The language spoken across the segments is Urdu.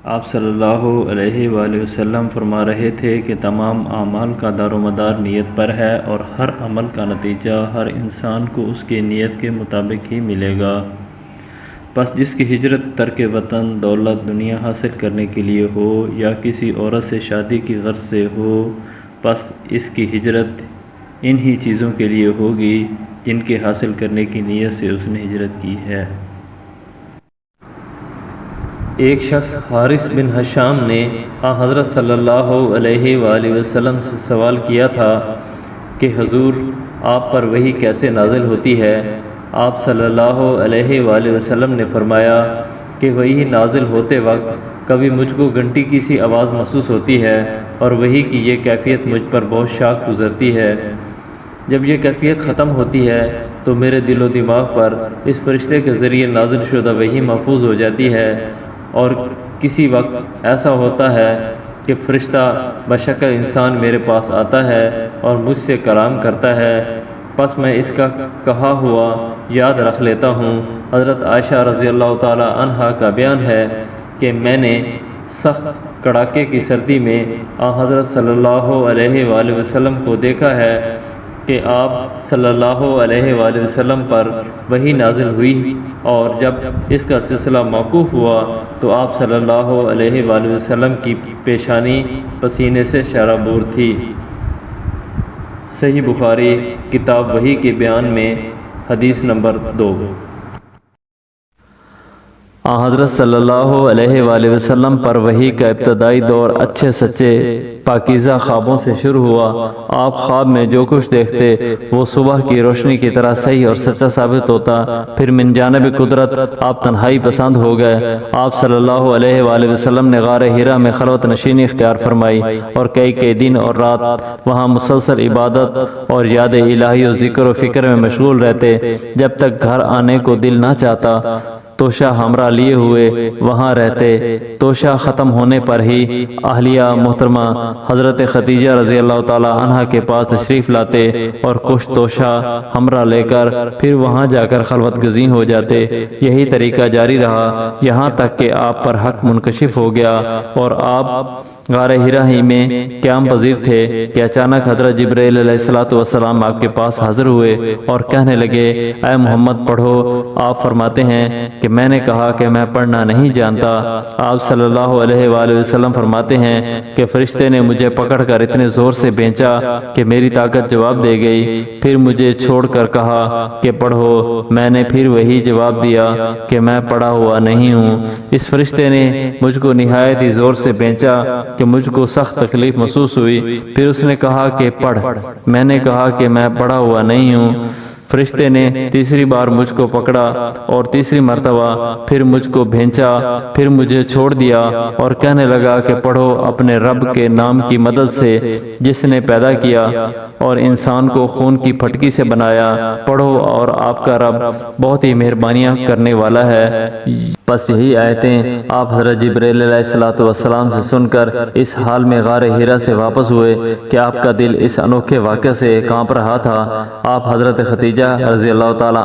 آپ صلی اللہ علیہ وآلہ وسلم فرما رہے تھے کہ تمام اعمال کا دار و مدار نیت پر ہے اور ہر عمل کا نتیجہ ہر انسان کو اس کی نیت کے مطابق ہی ملے گا۔ پس جس کی ہجرت ترک وطن، دولت، دنیا حاصل کرنے کے لیے ہو یا کسی عورت سے شادی کی غرض سے ہو، پس اس کی ہجرت انہی چیزوں کے لیے ہوگی جن کے حاصل کرنے کی نیت سے اس نے ہجرت کی ہے۔ ایک شخص حارث بن حشام نے حضرت صلی اللہ علیہ وآلہ وسلم سے سوال کیا تھا کہ حضور، آپ پر وحی کیسے نازل ہوتی ہے؟ آپ صلی اللہ علیہ وآلہ وسلم نے فرمایا کہ وحی نازل ہوتے وقت کبھی مجھ کو گھنٹی کی سی آواز محسوس ہوتی ہے اور وحی کی یہ کیفیت مجھ پر بہت شاق گزرتی ہے۔ جب یہ کیفیت ختم ہوتی ہے تو میرے دل و دماغ پر اس فرشتے کے ذریعے نازل شدہ وحی محفوظ ہو جاتی ہے، اور کسی وقت ایسا ہوتا ہے کہ فرشتہ بشکل انسان میرے پاس آتا ہے اور مجھ سے کلام کرتا ہے، پس میں اس کا کہا ہوا یاد رکھ لیتا ہوں۔ حضرت عائشہ رضی اللہ تعالی عنہا کا بیان ہے کہ میں نے سخت کڑاکے کی سردی میں حضرت صلی اللہ علیہ وآلہ وسلم کو دیکھا ہے کہ آپ صلی اللہ علیہ وآلہ وسلم پر وحی نازل ہوئی، اور جب اس کا سلسلہ موقوف ہوا تو آپ صلی اللہ علیہ وآلہ وسلم کی پیشانی پسینے سے شرابور تھی۔ صحیح بخاری کتاب وحی کے بیان میں حدیث نمبر 2۔ حضرت صلی اللہ علیہ وآلہ وسلم پر وحی کا ابتدائی دور اچھے سچے پاکیزہ خوابوں سے شروع ہوا۔ آپ خواب میں جو کچھ دیکھتے وہ صبح کی روشنی کی طرح صحیح اور سچا ثابت ہوتا۔ پھر من جانب قدرت آپ تنہائی پسند ہو گئے۔ آپ صلی اللہ علیہ وآلہ وسلم نے غار حرا میں خلوت نشینی اختیار فرمائی اور کئی دن اور رات وہاں مسلسل عبادت اور یاد الہی و ذکر و فکر میں مشغول رہتے، جب تک گھر آنے کو دل نہ چاہتا۔ توشہ ہمراہ لیے ہوئے وہاں رہتے۔ توشہ ختم ہونے پر ہی اہلیہ محترمہ حضرت خدیجہ رضی اللہ تعالی عنہ کے پاس تشریف لاتے اور کچھ توشہ ہمراہ لے کر پھر وہاں جا کر خلوت گزین ہو جاتے۔ یہی طریقہ جاری رہا یہاں تک کہ آپ پر حق منکشف ہو گیا اور آپ غار حرا ہی میں قیام پذیر تھے کہ اچانک حضرت جبرائیل علیہ السلام آپ کے پاس حاضر ہوئے اور کہنے لگے، اے محمد پڑھو۔ آپ فرماتے ہیں کہ میں نے کہا کہ میں پڑھنا نہیں جانتا۔ آپ صلی اللہ علیہ وآلہ وسلم فرماتے ہیں کہ فرشتے نے مجھے پکڑ کر اتنے زور سے بھینچا کہ میری طاقت جواب دے گئی، پھر مجھے چھوڑ کر کہا کہ پڑھو۔ میں نے پھر وہی جواب دیا کہ میں پڑھا ہوا نہیں ہوں۔ اس فرشتے نے مجھ کو نہایت ہی زور سے بھینچا کہ مجھ کو سخت تکلیف محسوس ہوئی۔ پھر اس نے کہا کہ پڑھ۔ میں نے کہا کہ میں پڑھا ہوا نہیں ہوں۔ فرشتے نے تیسری بار مجھ کو پکڑا اور تیسری مرتبہ پھر مجھ کو بھینچا، پھر مجھے چھوڑ دیا اور کہنے لگا کہ پڑھو اپنے رب کے نام کی مدد سے جس نے پیدا کیا اور انسان کو خون کی پھٹکی سے بنایا، پڑھو اور آپ کا رب بہت ہی مہربانیاں کرنے والا ہے۔ بس یہی آیتیں آپ حضرت جبرائیل علیہ السلام سے سن کر اس حال میں غار حرا سے واپس ہوئے کہ آپ کا دل اس انوکھے واقعے سے کانپ رہا تھا۔ آپ حضرت خدیجہ رضی اللہ تعالی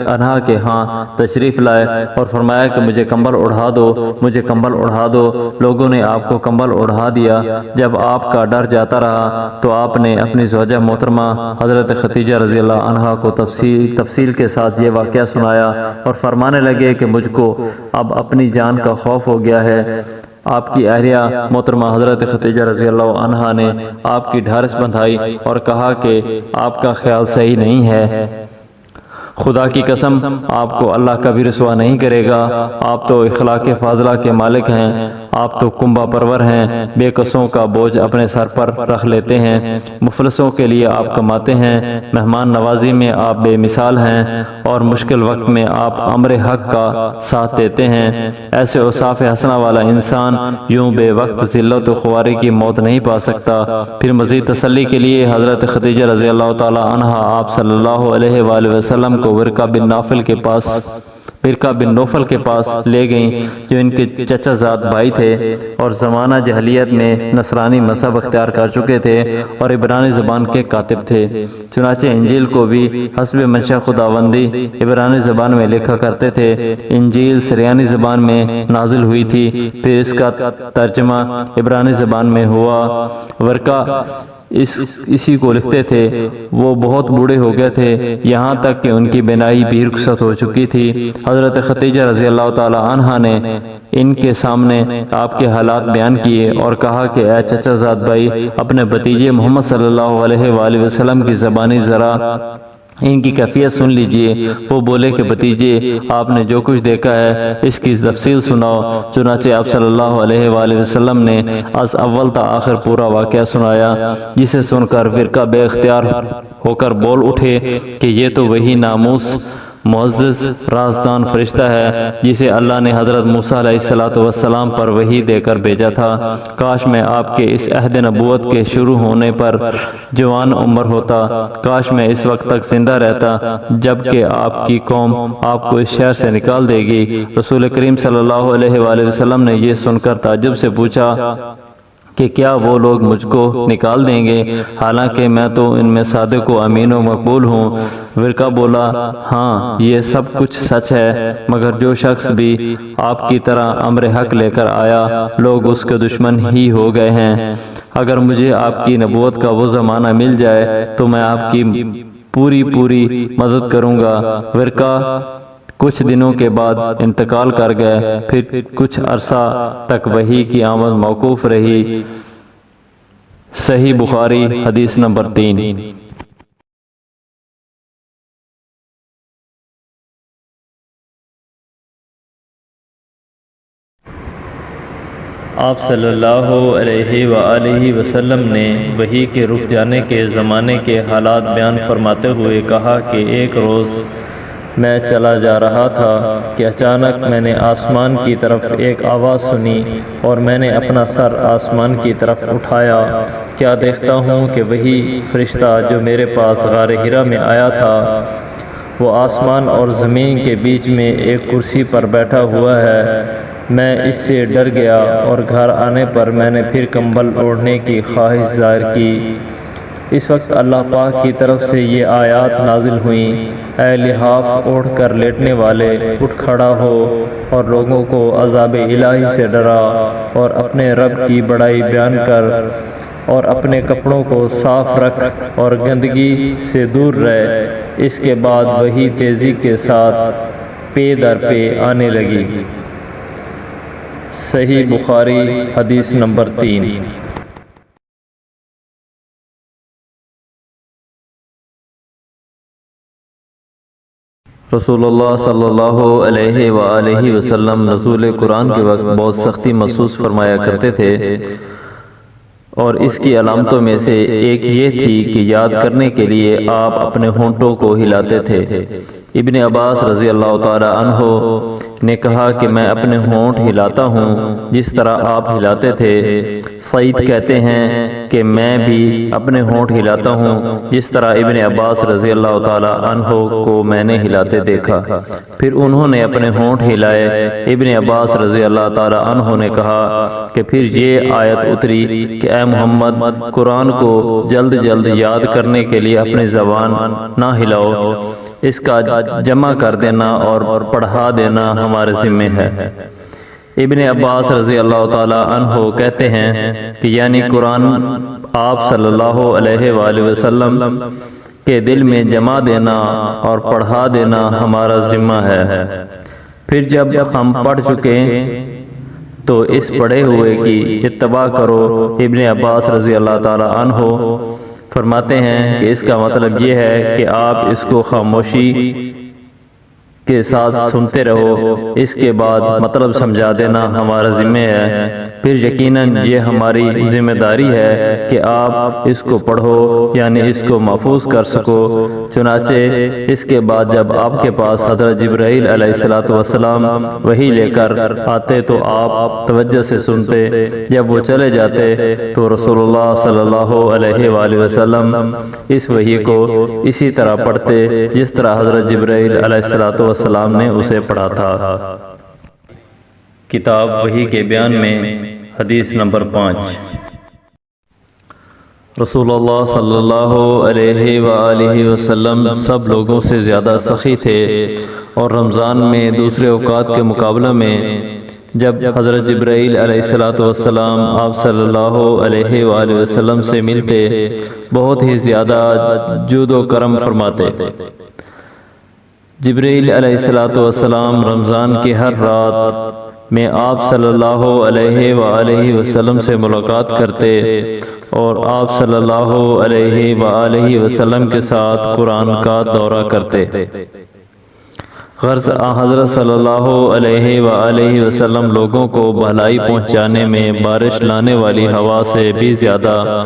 عنہا کے ہاں تشریف لائے اور فرمایا کہ مجھے کمبل اڑھا دو، مجھے کمبل اڑھا دو۔ لوگوں نے آپ کو کمبل اڑھا دیا۔ جب آپ کا ڈر جاتا رہا تو آپ نے اپنی زوجہ محترمہ حضرت خدیجہ رضی اللہ عنہا کو تفصیل کے ساتھ یہ واقعہ سنایا اور فرمانے لگے کہ مجھ کو اب اپنی جان کا خوف ہو گیا ہے۔ آپ کی اہلیہ محترمہ حضرت خدیجہ رضی اللہ عنہا نے آپ کی ڈھارس بندھائی اور کہا کہ آپ کا خیال صحیح نہیں ہے، خدا کی قسم آپ کو اللہ کبھی رسوا نہیں کرے گا۔ آپ تو اخلاق فاضلہ کے مالک ہیں، آپ تو کنبہ پرور ہیں، بے کسوں کا بوجھ اپنے سر پر رکھ لیتے ہیں، مفلسوں کے لیے آپ کماتے ہیں، مہمان نوازی میں آپ بے مثال ہیں اور مشکل وقت میں آپ امر حق کا ساتھ دیتے ہیں۔ ایسے اوصاف حسنہ والا انسان یوں بے وقت ذلت و خواری کی موت نہیں پا سکتا۔ پھر مزید تسلی کے لیے حضرت خدیجہ رضی اللہ تعالی عنہا آپ صلی اللہ علیہ وآلہ وسلم کو ورقہ بن نافل کے پاس برقہ بن نوفل کے پاس لے گئیں جو ان کے چچا زاد بھائی تھے اور زمانہ جہلیت میں نصرانی مذہب اختیار کر چکے تھے اور عبرانی زبان کے کاتب تھے۔ چنانچہ انجیل کو بھی حسب منشا خداوندی عبرانی زبان میں لکھا کرتے تھے۔ انجیل سریانی زبان میں نازل ہوئی تھی، پھر اس کا ترجمہ عبرانی زبان میں ہوا۔ ورقہ اسی کو لکھتے تھے۔ وہ بہت بوڑھے ہو گئے تھے، یہاں تک کہ ان کی بینائی بھی رخصت ہو چکی تھی۔ حضرت خدیجہ رضی اللہ تعالی عنہا نے ان کے سامنے آپ کے حالات بیان کیے اور کہا کہ اے چچا زاد بھائی، اپنے بھتیجے محمد صلی اللہ علیہ وآلہ وسلم کی زبانی ذرا ان کی کیفیت سن لیجئے۔ وہ بولے کہ بھتیجے، آپ نے جو کچھ دیکھا ہے اس کی تفصیل سناؤ۔ چنانچہ آپ صلی اللہ علیہ وآلہ وسلم نے از اول تا آخر پورا واقعہ سنایا، جسے سن کر ورقہ بے اختیار ہو کر بول اٹھے کہ یہ تو وہی ناموس معزز رازدان فرشتہ ہے جسے اللہ نے حضرت موسیٰ علیہ السلام پر وحی دے کر بھیجا تھا۔ کاش میں آپ کے اس عہد نبوت کے شروع ہونے پر جوان عمر ہوتا، کاش میں اس وقت تک زندہ رہتا جب کہ آپ کی قوم آپ کو اس شہر سے نکال دے گی۔ رسول کریم صلی اللہ علیہ وآلہ وسلم نے یہ سن کر تعجب سے پوچھا کہ کیا وہ لوگ مجھ کو نکال دیں گے، حالانکہ میں تو ان میں صادق و امین و مقبول ہوں۔ ورقہ بولا، ہاں یہ سب کچھ سچ ہے، مگر جو شخص بھی آپ کی طرح امر حق لے کر آیا لوگ اس کے دشمن ہی ہو گئے ہیں۔ اگر مجھے آپ کی نبوت کا وہ زمانہ مل جائے تو میں آپ کی پوری مدد کروں گا۔ ورقہ کچھ دنوں کے بعد انتقال کر گئے، پھر کچھ عرصہ تک وحی کی آمد موقوف رہی۔ صحیح بخاری حدیث نمبر 3۔ آپ صلی اللہ علیہ وآلہ وسلم نے وحی کے رک جانے کے زمانے کے حالات بیان فرماتے ہوئے کہا کہ ایک روز میں چلا جا رہا تھا کہ اچانک میں نے آسمان کی طرف ایک آواز سنی اور میں نے اپنا سر آسمان کی طرف اٹھایا، کیا دیکھتا ہوں کہ وہی فرشتہ جو میرے پاس غار حرا میں آیا تھا وہ آسمان اور زمین کے بیچ میں ایک کرسی پر بیٹھا ہوا ہے۔ میں اس سے ڈر گیا اور گھر آنے پر میں نے پھر کمبل اوڑھنے کی خواہش ظاہر کی۔ اس وقت اللہ پاک کی طرف سے یہ آیات نازل ہوئیں، اے لحاف اوڑھ کر لیٹنے والے، اٹھ کھڑا ہو اور لوگوں کو عذاب الہی سے ڈرا اور اپنے رب کی بڑائی بیان کر اور اپنے کپڑوں کو صاف رکھ اور گندگی سے دور رہ۔ اس کے بعد وہی تیزی کے ساتھ پے در پے آنے لگی۔ صحیح بخاری حدیث نمبر 3۔ رسول اللہ صلی اللہ علیہ وآلہ وسلم نزول قرآن کے وقت بہت سختی محسوس فرمایا کرتے تھے، اور اس کی علامتوں میں سے ایک یہ تھی کہ یاد کرنے کے لیے آپ اپنے ہونٹوں کو ہلاتے تھے۔ ابن عباس رضی اللہ تعالی عنہ نے کہا کہ میں اپنے ہونٹ ہلاتا ہوں جس طرح آپ ہلاتے تھے۔ سعید کہتے ہیں کہ میں بھی اپنے ہونٹ ہلاتا ہوں جس طرح ابن عباس رضی اللہ تعالی عنہ کو میں نے ہلاتے دیکھا۔ پھر انہوں نے اپنے ہونٹ ہلائے۔ ابن عباس رضی اللہ تعالی عنہ نے کہا کہ پھر یہ آیت اتری کہ اے محمد، قرآن کو جلد جلد یاد کرنے کے لیے اپنی زبان نہ ہلاؤ، اس کا جمع کر دینا اور پڑھا دینا ہمارے ذمہ ہے۔ ابن عباس رضی اللہ تعالی عنہ کہتے ہیں کہ یعنی قرآن آپ صلی اللہ علیہ وآلہ وسلم کے دل میں جمع دینا اور پڑھا دینا ہمارا ذمہ ہے۔ پھر جب ہم پڑھ چکے تو اس پڑھے ہوئے کی اتباع کرو۔ ابن عباس رضی اللہ تعالی عنہ فرماتے ہیں کہ اس کا مطلب یہ ہے کہ آپ اس کو خاموشی کے ساتھ سنتے رہو، اس کے بعد مطلب سمجھا دینا ہمارا ذمہ ہے۔ پھر یقیناً یہ ہماری ذمہ داری ہے کہ آپ اس کو پڑھو، یعنی اس کو محفوظ کر سکو۔ چنانچہ اس کے بعد جب آپ کے پاس حضرت جبرائیل علیہ السلام وحی لے کر آتے تو آپ توجہ سے سنتے، جب وہ چلے جاتے تو رسول اللہ صلی اللہ علیہ وآلہ وسلم اس وحی کو اسی طرح پڑھتے جس طرح حضرت جبرائیل علیہ السلام والسلام نے اسے پڑھا تھا۔ کتاب وحی کے بیان میں حدیث نمبر 5۔ رسول اللہ صلی اللہ علیہ وآلہ وسلم سب لوگوں سے زیادہ سخی تھے، اور رمضان میں دوسرے اوقات کے مقابلے میں جب حضرت جبرائیل علیہ السلام آپ صلی اللہ علیہ وآلہ وسلم سے ملتے بہت ہی زیادہ جود و کرم فرماتے۔ جبرائیل علیہ السلام رمضان کی ہر رات میں آپ صلی اللہ علیہ وآلہ وسلم سے ملاقات کرتے اور آپ صلی اللہ علیہ وآلہ وسلم کے ساتھ قرآن کا دورہ کرتے۔ غرض حضرت صلی اللہ علیہ وآلہ وسلم لوگوں کو بھلائی پہنچانے میں بارش لانے والی ہوا سے بھی زیادہ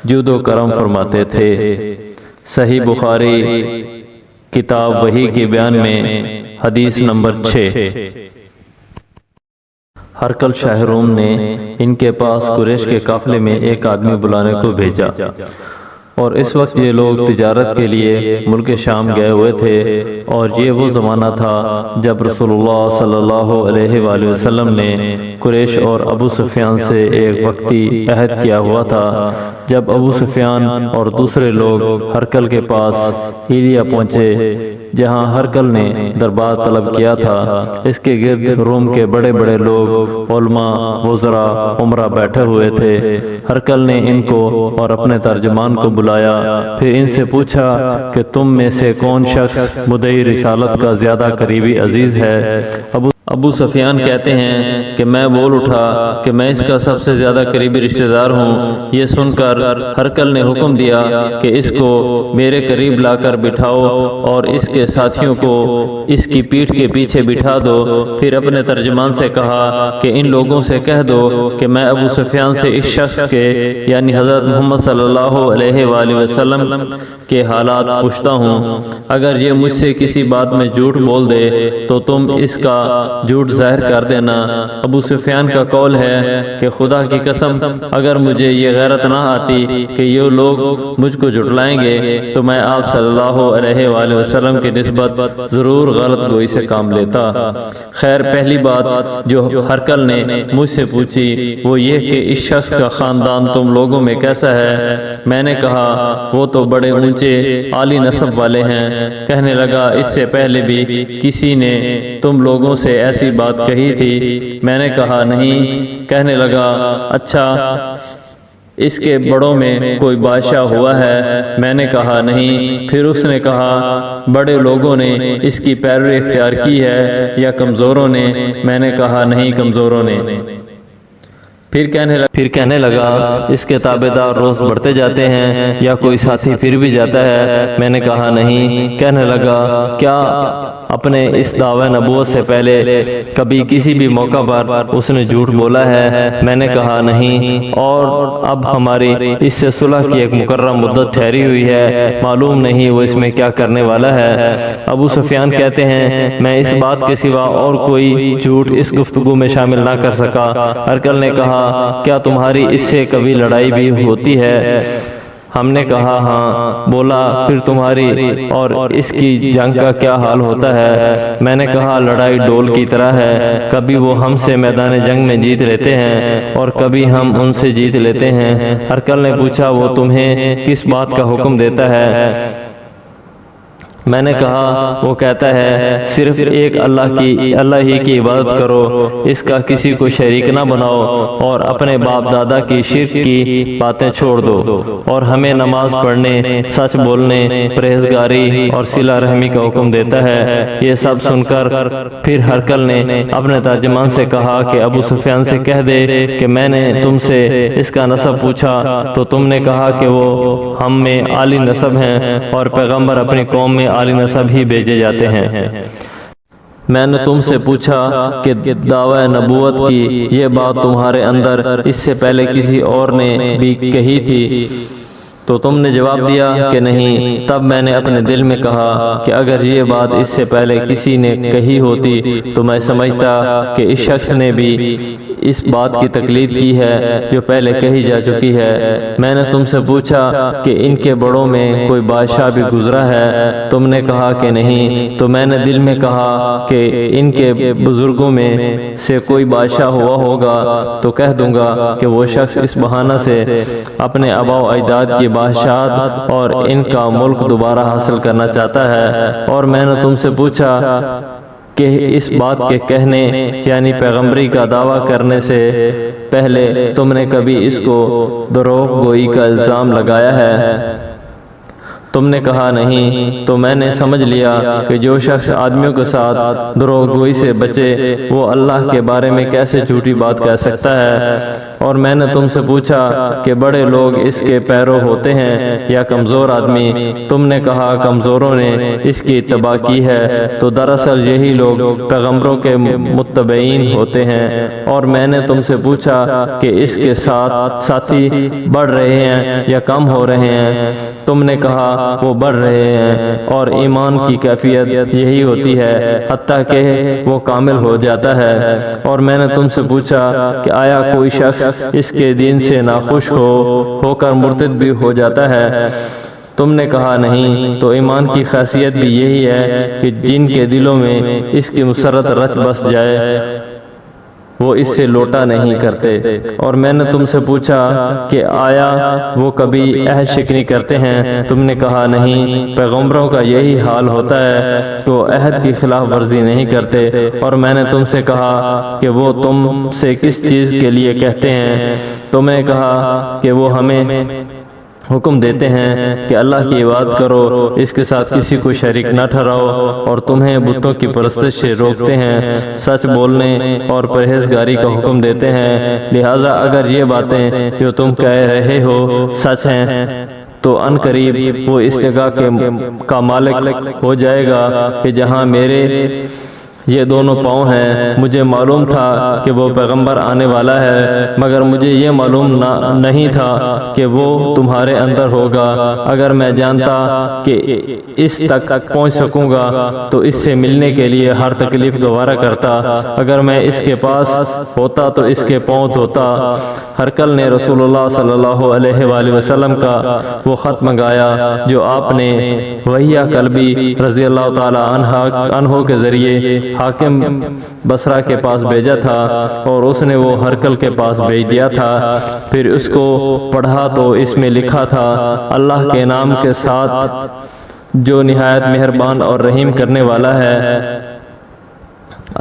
جود و کرم فرماتے تھے۔ صحیح بخاری کتاب وحی کے بیان میں حدیث نمبر 6۔ ہرقل شاہ روم نے ان کے پاس قریش کے قافلے میں ایک آدمی بلانے کو بھیجا، اور اس وقت یہ لوگ تجارت کے لیے ملک شام گئے ہوئے تھے، اور یہ وہ زمانہ تھا جب رسول اللہ صلی اللہ علیہ وآلہ وسلم نے قریش اور ابو سفیان سے ایک وقتی عہد کیا ہوا تھا۔ جب ابو سفیان اور دوسرے لوگ ہرقل کے پاس ہیلیا پہنچے جہاں ہرقل نے دربار طلب کیا تھا، اس کے گرد روم کے بڑے بڑے لوگ، علماء، وزراء، عمرہ بیٹھے ہوئے تھے۔ ہرقل نے ان کو اور اپنے ترجمان کو بلایا، پھر ان سے پوچھا کہ تم میں سے کون شخص مدعی رسالت کا زیادہ قریبی عزیز ہے؟ ابو سفیان کہتے ہیں کہ میں بول اٹھا کہ میں اس کا سب سے زیادہ قریبی رشتہ دار ہوں۔ یہ سن کر ہرقل نے حکم دیا کہ اس کو میرے قریب لا کر بٹھاؤ اور اس کے ساتھیوں کو اس کی پیٹھ کے پیچھے بٹھا دو۔ پھر اپنے ترجمان سے کہا کہ ان لوگوں سے کہہ دو کہ میں ابو سفیان سے اس شخص کے یعنی حضرت محمد صلی اللہ علیہ وآلہ وسلم کے حالات پوچھتا ہوں۔ اگر یہ مجھ سے کسی بات میں جھوٹ بول دے تو تم اس کا جھوٹ ظاہر کر دینا۔ ابو سفیان کا قول ہے کہ خدا کی قسم اگر مجھے یہ غیرت نہ آتی کہ یہ لوگ مجھ کو جھٹلائیں گے تو میں آپ صلی اللہ علیہ وآلہ وسلم کی نسبت ضرور غلط گوئی سے کام لیتا۔ خیر، پہلی بات جو ہرقل نے مجھ سے پوچھی وہ یہ کہ اس شخص کا خاندان تم لوگوں میں کیسا ہے؟ میں نے کہا وہ تو بڑے اونچے عالی نسب والے ہیں۔ کہنے لگا اس سے پہلے بھی کسی نے تم لوگوں سے ایسی بات کہی تھی؟ میں نے کہا نہیں۔ کہنے لگا اچھا اس کے بڑوں میں کوئی بادشاہ ہوا ہے؟ میں نے کہا نہیں۔ پھر اس نے کہا بڑے لوگوں نے اس کی پیروی اختیار کی ہے یا کمزوروں نے؟ میں نے کہا نہیں، کمزوروں نے۔ پھر کہنے لگا اس کے تابع دار روز بڑھتے جاتے ہیں یا کوئی ساتھی پھر بھی جاتا ہے؟ میں نے کہا نہیں۔ کہنے لگا کیا اپنے اس دعوی نبوت سے پہلے کبھی کسی بھی موقع پر اس نے جھوٹ بولا ہے؟ میں نے کہا نہیں۔ اور اب ہماری اس سے صلح کی ایک مقررہ مدت ٹھہری ہوئی ہے، معلوم نہیں وہ اس میں کیا کرنے والا ہے۔ ابو سفیان کہتے ہیں میں اس بات کے سوا اور کوئی جھوٹ اس گفتگو میں شامل نہ کر سکا۔ ہرقل نے کہا کیا تمہاری اس سے کبھی لڑائی بھی ہوتی ہے؟ ہم نے کہا ہاں۔ بولا پھر تمہاری اور اس کی جنگ کا کیا حال ہوتا ہے؟ میں نے کہا لڑائی ڈول کی طرح ہے، کبھی وہ ہم سے میدان جنگ میں جیت لیتے ہیں اور کبھی ہم ان سے جیت لیتے ہیں۔ ہرقل نے پوچھا وہ تمہیں کس بات کا حکم دیتا ہے؟ میں نے کہا وہ کہتا ہے صرف ایک اللہ ہی کی عبادت کرو، اس کا کسی کو شریک نہ بناؤ اور اپنے باپ دادا کی شرک کی باتیں چھوڑ دو، اور ہمیں نماز پڑھنے، سچ بولنے، پرہیزگاری اور صلہ رحمی کا حکم دیتا ہے۔ یہ سب سن کر پھر ہرقل نے اپنے ترجمان سے کہا کہ ابو سفیان سے کہہ دے کہ میں نے تم سے اس کا نسب پوچھا تو تم نے کہا کہ وہ ہم میں عالی نسب ہیں اور پیغمبر اپنی قوم میں عالی نسب ہی بھیجے جاتے ہیں۔ میں نے تم سے پوچھا کہ دعوی نبوت کی یہ بات تمہارے اندر اس سے پہلے کسی اور نے بھی کہی تھی تو تم نے جواب دیا کہ نہیں۔ تب میں نے اپنے دل میں کہا کہ اگر یہ بات اس سے پہلے کسی نے کہی ہوتی تو میں سمجھتا کہ اس شخص نے بھی اس بات کی تقلید کی ہے جو پہلے کہی جا چکی ہے۔ میں نے تم سے پوچھا کہ ان کے بڑوں میں کوئی بادشاہ بھی گزرا ہے؟ تم نے کہا کہ نہیں۔ تو میں نے دل میں کہا کہ ان کے بزرگوں میں سے کوئی بادشاہ ہوا ہوگا تو کہہ دوں گا کہ وہ شخص اس بہانہ سے اپنے آباء و اجداد کی بادشاہت اور ان کا ملک دوبارہ حاصل کرنا چاہتا ہے۔ اور میں نے تم سے پوچھا کہ اس بات کے کہنے یعنی پیغمبری کا دعویٰ کرنے سے پہلے تم نے کبھی اس کو دروغ گوئی کا الزام لگایا ہے؟ تم نے کہا نہیں۔ تو میں نے سمجھ لیا کہ جو شخص آدمیوں کے ساتھ دروغ گوئی سے بچے وہ اللہ کے بارے میں کیسے جھوٹی بات کہہ سکتا ہے۔ اور میں نے تم سے پوچھا کہ بڑے لوگ اس کے پیرو ہوتے ہیں یا کمزور آدمی؟ تم نے کہا کمزوروں نے اس کی اتباع کی ہے۔ تو دراصل یہی لوگ پیغمبروں کے متبعین ہوتے ہیں۔ اور میں نے تم سے پوچھا کہ اس کے ساتھی بڑھ رہے ہیں یا کم ہو رہے ہیں؟ تم نے کہا وہ بڑھ رہے ہیں، اور ایمان کی کیفیت یہی ہوتی ہے حتیٰ کہ وہ کامل ہو جاتا ہے۔ اور میں نے تم سے پوچھا کہ آیا کوئی شخص اس کے دین سے ناخوش ہو کر مرتد بھی ہو جاتا ہے؟ تم نے کہا نہیں۔ تو ایمان کی خاصیت بھی یہی ہے کہ جن کے دلوں میں اس کی مسرت رچ بس جائے وہ اس سے لوٹا نہیں کرتے۔ اور میں نے تم سے پوچھا کہ آیا وہ کبھی عہد شکنی کرتے ہیں؟ تم نے کہا نہیں۔ پیغمبروں کا یہی حال ہوتا ہے کہ وہ عہد کی خلاف ورزی نہیں کرتے۔ اور میں نے تم سے کہا کہ وہ تم سے کس چیز کے لیے کہتے ہیں؟ تم نے کہا کہ وہ ہمیں حکم دیتے ہیں کہ اللہ کی عبادت کرو، اس کے ساتھ کسی کو شریک نہ ٹھہراؤ، اور تمہیں بتوں کی پرستش سے روکتے ہیں، سچ بولنے اور پرہیزگاری کا حکم دیتے ہیں۔ لہٰذا اگر یہ باتیں جو تم کہہ رہے ہو سچ ہیں تو ان قریب وہ اس جگہ کا مالک ہو جائے گا کہ جہاں میرے یہ دونوں پاؤں ہیں۔ مجھے معلوم تھا کہ وہ پیغمبر آنے والا ہے، مگر مجھے یہ معلوم نہیں تھا کہ وہ تمہارے اندر ہوگا۔ اگر میں جانتا کہ اس تک پہنچ سکوں گا تو اس سے ملنے کے لیے ہر تکلیف گوارا کرتا۔ اگر میں اس کے پاس ہوتا تو اس کے پاؤں دھوتا۔ ہرقل نے رسول اللہ صلی اللہ علیہ وآلہ وسلم کا وہ خط منگایا جو آپ نے وحیہ کلبی رضی اللہ تعالی عنہ کے ذریعے حاکم بصرہ کے پاس بھیجا تھا، اور اس نے وہ ہرقل کے پاس بھیج دیا تھا۔ پھر اس کو پڑھا تو اس میں لکھا تھا، اللہ کے نام کے ساتھ جو نہایت مہربان اور رحیم کرنے والا ہے۔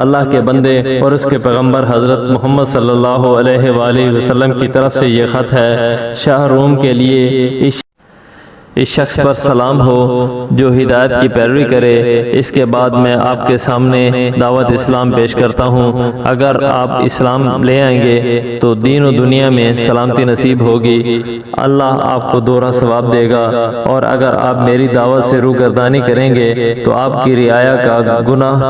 اللہ کے بندے اور اس کے پیغمبر حضرت محمد صلی اللہ علیہ وآلہ وسلم کی طرف سے یہ خط ہے۔ شاہ روم کے لیے اس شخص پر سلام ہو جو ہدایت کی پیروی کرے۔ اس کے بعد میں آپ کے سامنے دعوت اسلام پیش کرتا ہوں۔ اگر آپ اسلام لے آئیں گے تو دین و دنیا میں سلامتی نصیب ہوگی، اللہ آپ کو دوہرا ثواب دے گا، اور اگر آپ میری دعوت سے روگردانی کریں گے تو آپ کی رعایا کا گناہ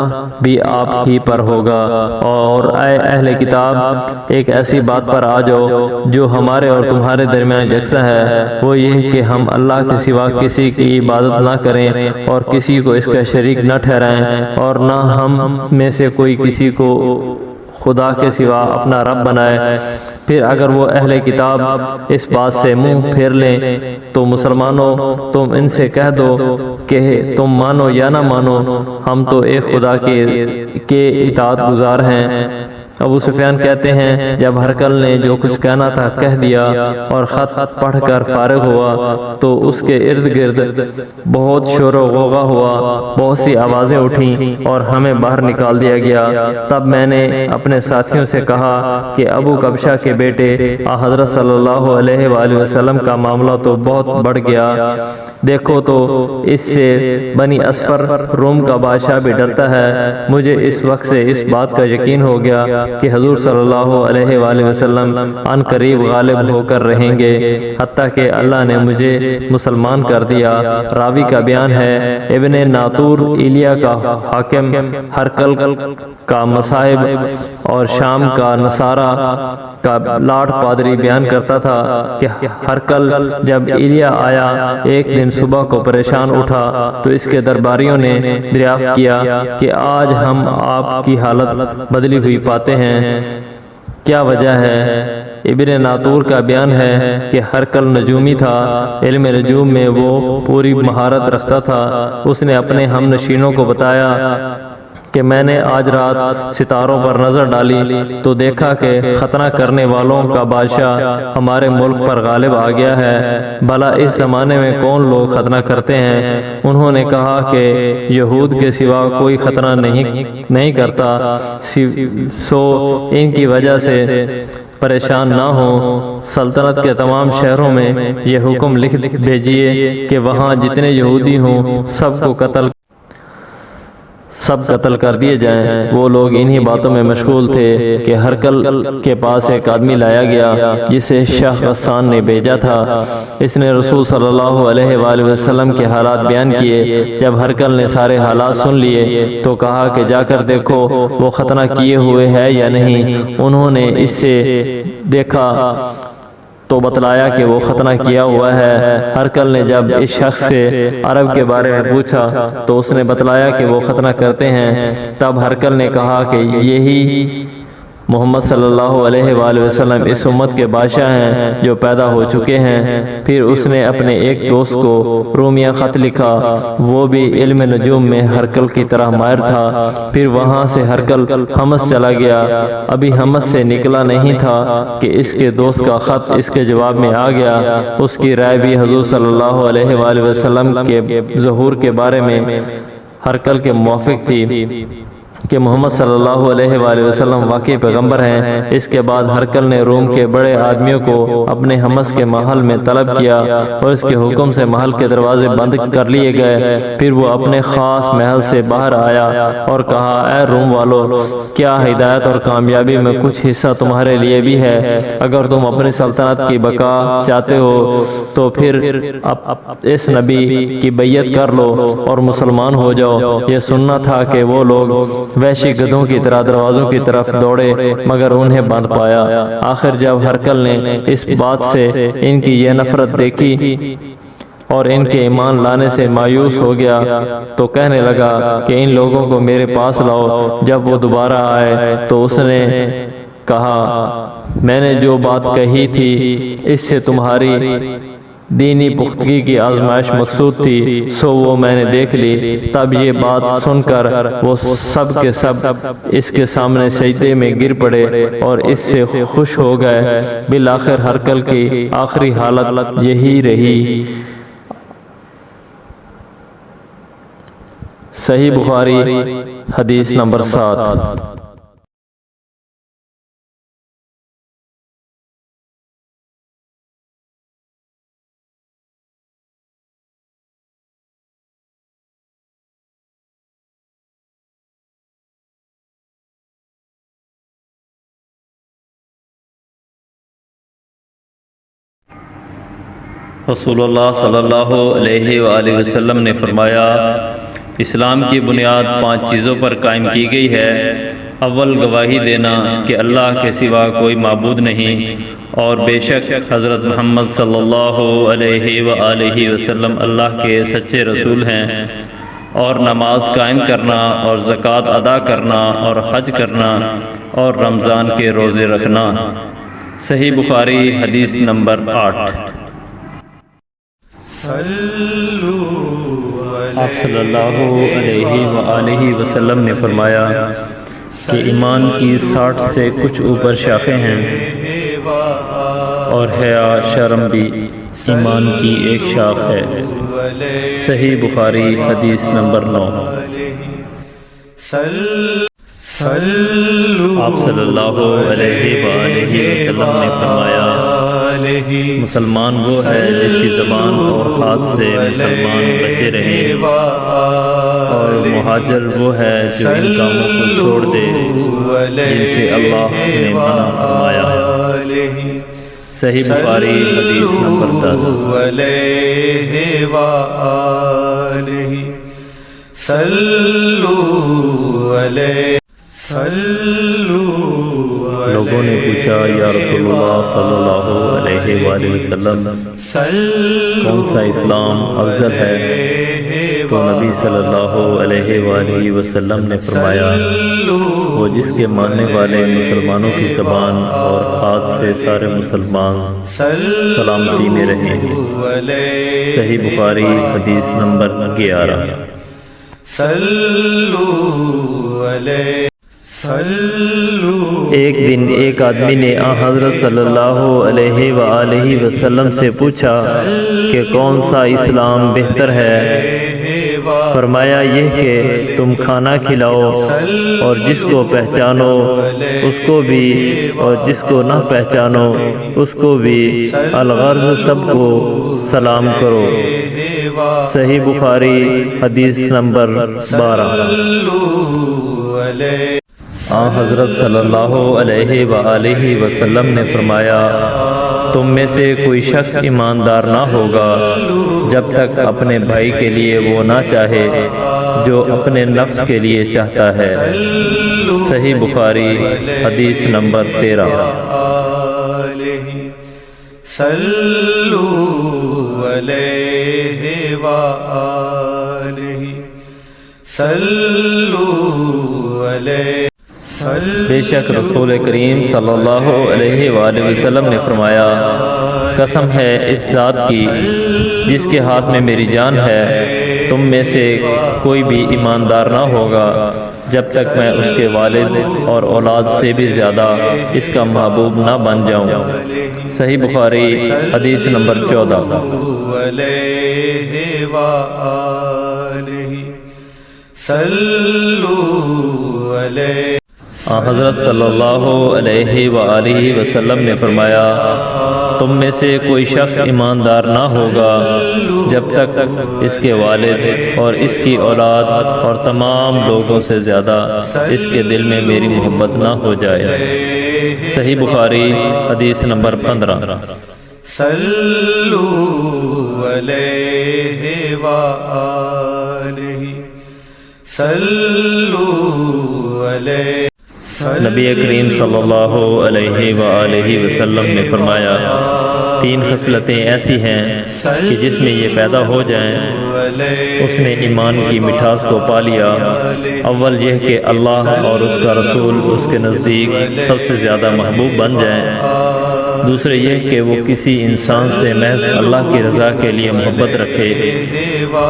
بھی آپ ہی پر ہوگا۔ اور اے اہل کتاب، ایک ایسی بات پر آ جاؤ جو ہمارے اور تمہارے درمیان یکساں ہے، وہ یہ کہ ہم اللہ کے سوا کسی کی عبادت نہ کریں اور کسی کو اس کا شریک نہ ٹھہرائیں، اور نہ ہم میں سے کوئی کسی کو خدا کے سوا اپنا رب بنائے۔ پھر اگر وہ اہل کتاب اس بات سے منہ پھیر لیں تو مسلمانوں تم ان سے کہہ دو کہ تم مانو یا نہ مانو، ہم تو ایک خدا کے اطاعت گزار ہیں۔ ابو سفیان کہتے ہیں جب ہرقل نے جو کچھ کہنا تھا کہہ دیا اور خط پڑھ کر فارغ ہوا تو اس کے ارد گرد بہت شور و غوغا ہوا، بہت سی آوازیں اٹھیں اور ہمیں باہر نکال دیا گیا۔ تب میں نے اپنے ساتھیوں سے کہا کہ ابو کبشہ کے بیٹے حضرت صلی اللہ علیہ وآلہ وسلم کا معاملہ تو بہت بڑھ گیا، دیکھو تو اس سے بنی اسفر روم کا بادشاہ بھی ڈرتا ہے۔ مجھے اس وقت سے اس بات کا یقین ہو گیا کہ حضور صلی اللہ علیہ وآلہ وسلم ان قریب غالب ہو کر رہیں گے، حتیٰ کہ اللہ نے مجھے مسلمان کر دیا۔ راوی کا بیان ہے، ابن ناطور ایلیا کا حاکم ہرقل کا مصاحب اور شام کا نصارہ کا لاٹ پادری بیان کرتا تھا کہ ہرقل جب ایلیا آیا ایک دن صبح کو پریشان اٹھا تو اس کے درباریوں نے دریافت کیا کہ آج ہم آپ کی حالت بدلی ہوئی پاتے ہیں۔ کیا وجہ ہے؟ ابن ناطور کا بیان ہے کہ ہرقل نجومی تھا، علم نجوم میں وہ پوری مہارت رکھتا تھا۔ اس نے اپنے ہم نشینوں کو بتایا کہ میں نے آج رات ستاروں پر نظر ڈالی تو دیکھا کہ ختنہ کرنے والوں کا بادشاہ ہمارے ملک پر غالب آ گیا ہے، بھلا اس زمانے میں کون لوگ ختنہ کرتے ہیں؟ انہوں نے کہا کہ یہود کے سوا کوئی ختنہ نہیں کرتا، سو ان کی وجہ سے پریشان نہ ہوں۔ سلطنت کے تمام شہروں میں یہ حکم لکھ بھیجیے کہ وہاں جتنے یہودی ہوں سب قتل کر دیے جائیں۔ وہ لوگ انہی باتوں میں مشغول تھے کہ ہرقل کے پاس ایک آدمی لایا گیا جسے شاہ غسان نے بھیجا تھا۔ اس نے رسول صلی اللہ علیہ وآلہ وسلم کے حالات بیان کیے۔ جب ہرقل نے سارے حالات سن لیے تو کہا کہ جا کر دیکھو وہ ختنہ کیے ہوئے ہے یا نہیں۔ انہوں نے اس سے دیکھا تو بتلایا کہ وہ ختنہ کیا ہوا ہے۔ ہرقل نے جب اس شخص سے عرب کے بارے میں پوچھا تو اس نے بتلایا کہ وہ ختنہ کرتے ہیں۔ تب ہرقل نے کہا کہ یہی محمد صلی اللہ علیہ وآلہ وسلم اس امت کے بادشاہ ہیں جو پیدا ہو چکے ہیں۔ پھر اس نے اپنے ایک دوست کو رومیہ خط لکھا، وہ بھی علم نجوم میں ہرقل کی طرح ماہر تھا۔ پھر وہاں سے ہرقل حمص چلا گیا۔ ابھی حمص سے نکلا نہیں تھا کہ اس کے دوست کا خط اس کے جواب میں آ گیا۔ اس کی رائے بھی حضور صلی اللہ علیہ وآلہ وسلم کے ظہور کے بارے میں ہرقل کے موافق تھی کہ محمد صلی اللہ علیہ وآلہ وسلم واقعی پیغمبر ہیں۔ اس کے بعد ہرقل نے روم کے بڑے آدمیوں کو اپنے حمص کے محل میں طلب کیا اور اس کے حکم سے محل کے دروازے بند کر لیے گئے۔ پھر وہ اپنے خاص محل سے باہر آیا اور کہا، اے روم والو، کیا ہدایت اور کامیابی میں کچھ حصہ تمہارے لیے بھی ہے؟ اگر تم اپنی سلطنت کی بقا چاہتے ہو تو پھر اس نبی کی بیعت کر لو اور مسلمان ہو جاؤ۔ یہ سننا تھا کہ وہ لوگ وحشی گدھوں کی طرح دروازوں کی طرف دوڑے مگر انہیں بند پایا۔ آخر جب ہرقل نے اس بات سے ان کی یہ نفرت دیکھی اور ان کے ایمان لانے سے مایوس ہو گیا تو کہنے لگا کہ ان لوگوں کو میرے پاس لاؤ۔ جب وہ دوبارہ آئے تو اس نے کہا، میں نے جو بات کہی تھی اس سے تمہاری دینی پختگی کی آزمائش مقصود تھی، سو وہ میں نے دیکھ لی۔ تب یہ بات سن کر وہ سب کے سب اس کے سامنے سجدے میں گر پڑے اور اس سے خوش ہو گئے۔ بالآخر ہرقل کی آخری حالت یہی رہی۔ صحیح بخاری حدیث نمبر 7۔ رسول اللہ صلی اللہ علیہ وآلہ وسلم نے فرمایا، اسلام کی بنیاد 5 چیزوں پر قائم کی گئی ہے۔ اول، گواہی دینا کہ اللہ کے سوا کوئی معبود نہیں اور بے شک حضرت محمد صلی اللہ علیہ وآلہ وسلم اللہ کے سچے رسول ہیں، اور نماز قائم کرنا اور زکوٰۃ ادا کرنا اور حج کرنا اور رمضان کے روزے رکھنا۔ صحیح بخاری حدیث نمبر 8۔ آپ صلی اللہ علیہ وآلہ وسلم نے فرمایا کہ ایمان کی 60 سے کچھ اوپر شاخیں ہیں اور حیا شرم بھی ایمان کی ایک شاخ ہے۔ صحیح بخاری حدیث نمبر 9۔ آپ صلی اللہ علیہ وآلہ وسلم نے فرمایا، مسلمان وہ ہے جس کی زبان اور ہاتھ سے مسلمان بچے رہیں، اور مہاجر وہ ہے جو ان کاموں کو چھوڑ دے جن سے اللہ نے منع فرمایا۔ صحیح بخاری حدیث نمبر 10۔ لوگوں نے پوچھا، یا رسول اللہ صلی اللہ علیہ وآلہ وسلم، کون سا اسلام افضل ہے؟ تو نبی صلی اللہ علیہ وآلہ وسلم نے فرمایا وہ جس کے ماننے والے مسلمانوں کی زبان اور ہاتھ سے سارے مسلمان سلامتی میں رہیں گے۔ صحیح بخاری حدیث نمبر 11۔ ایک دن ایک آدمی نے حضرت صلی اللہ علیہ وآلہ وسلم سے پوچھا کہ کون سا اسلام بہتر ہے؟ فرمایا یہ کہ تم کھانا کھلاؤ اور جس کو پہچانو اس کو بھی اور جس کو نہ پہچانو اس کو بھی، الغرض سب کو سلام کرو۔ صحیح بخاری حدیث نمبر 12۔ حضرت صلی اللہ علیہ وآلہ وسلم نے فرمایا تم میں سے کوئی شخص ایماندار نہ ہوگا جب تک اپنے بھائی کے لیے وہ نہ چاہے جو اپنے نفس کے لیے چاہتا ہے۔ صحیح بخاری حدیث نمبر 13۔ بے شک رسول کریم صلی اللہ علیہ وآلہ وسلم نے فرمایا قسم ہے اس ذات کی جس کے ہاتھ میں میری جان ہے، تم میں سے کوئی بھی ایماندار نہ ہوگا جب تک میں اس کے والد اور اولاد سے بھی زیادہ اس کا محبوب نہ بن جاؤں۔ صحیح بخاری حدیث نمبر 14۔ حضرت صلی اللہ علیہ وآلہ وسلم نے فرمایا تم میں سے کوئی شخص ایماندار نہ ہوگا جب تک اس کے والد اور اس کی اولاد اور تمام لوگوں سے زیادہ اس کے دل میں میری محبت نہ ہو جائے۔ صحیح بخاری حدیث نمبر 15۔ نبی کریم صلی اللہ علیہ وآلہ وسلم نے فرمایا 3 خصلتیں ایسی ہیں کہ جس میں یہ پیدا ہو جائیں اس نے ایمان کی مٹھاس کو پا لیا۔ اول یہ کہ اللہ اور اس کا رسول اس کے نزدیک سب سے زیادہ محبوب بن جائیں۔ دوسرے یہ کہ وہ کسی انسان سے محض اللہ کی رضا کے لیے محبت رکھے۔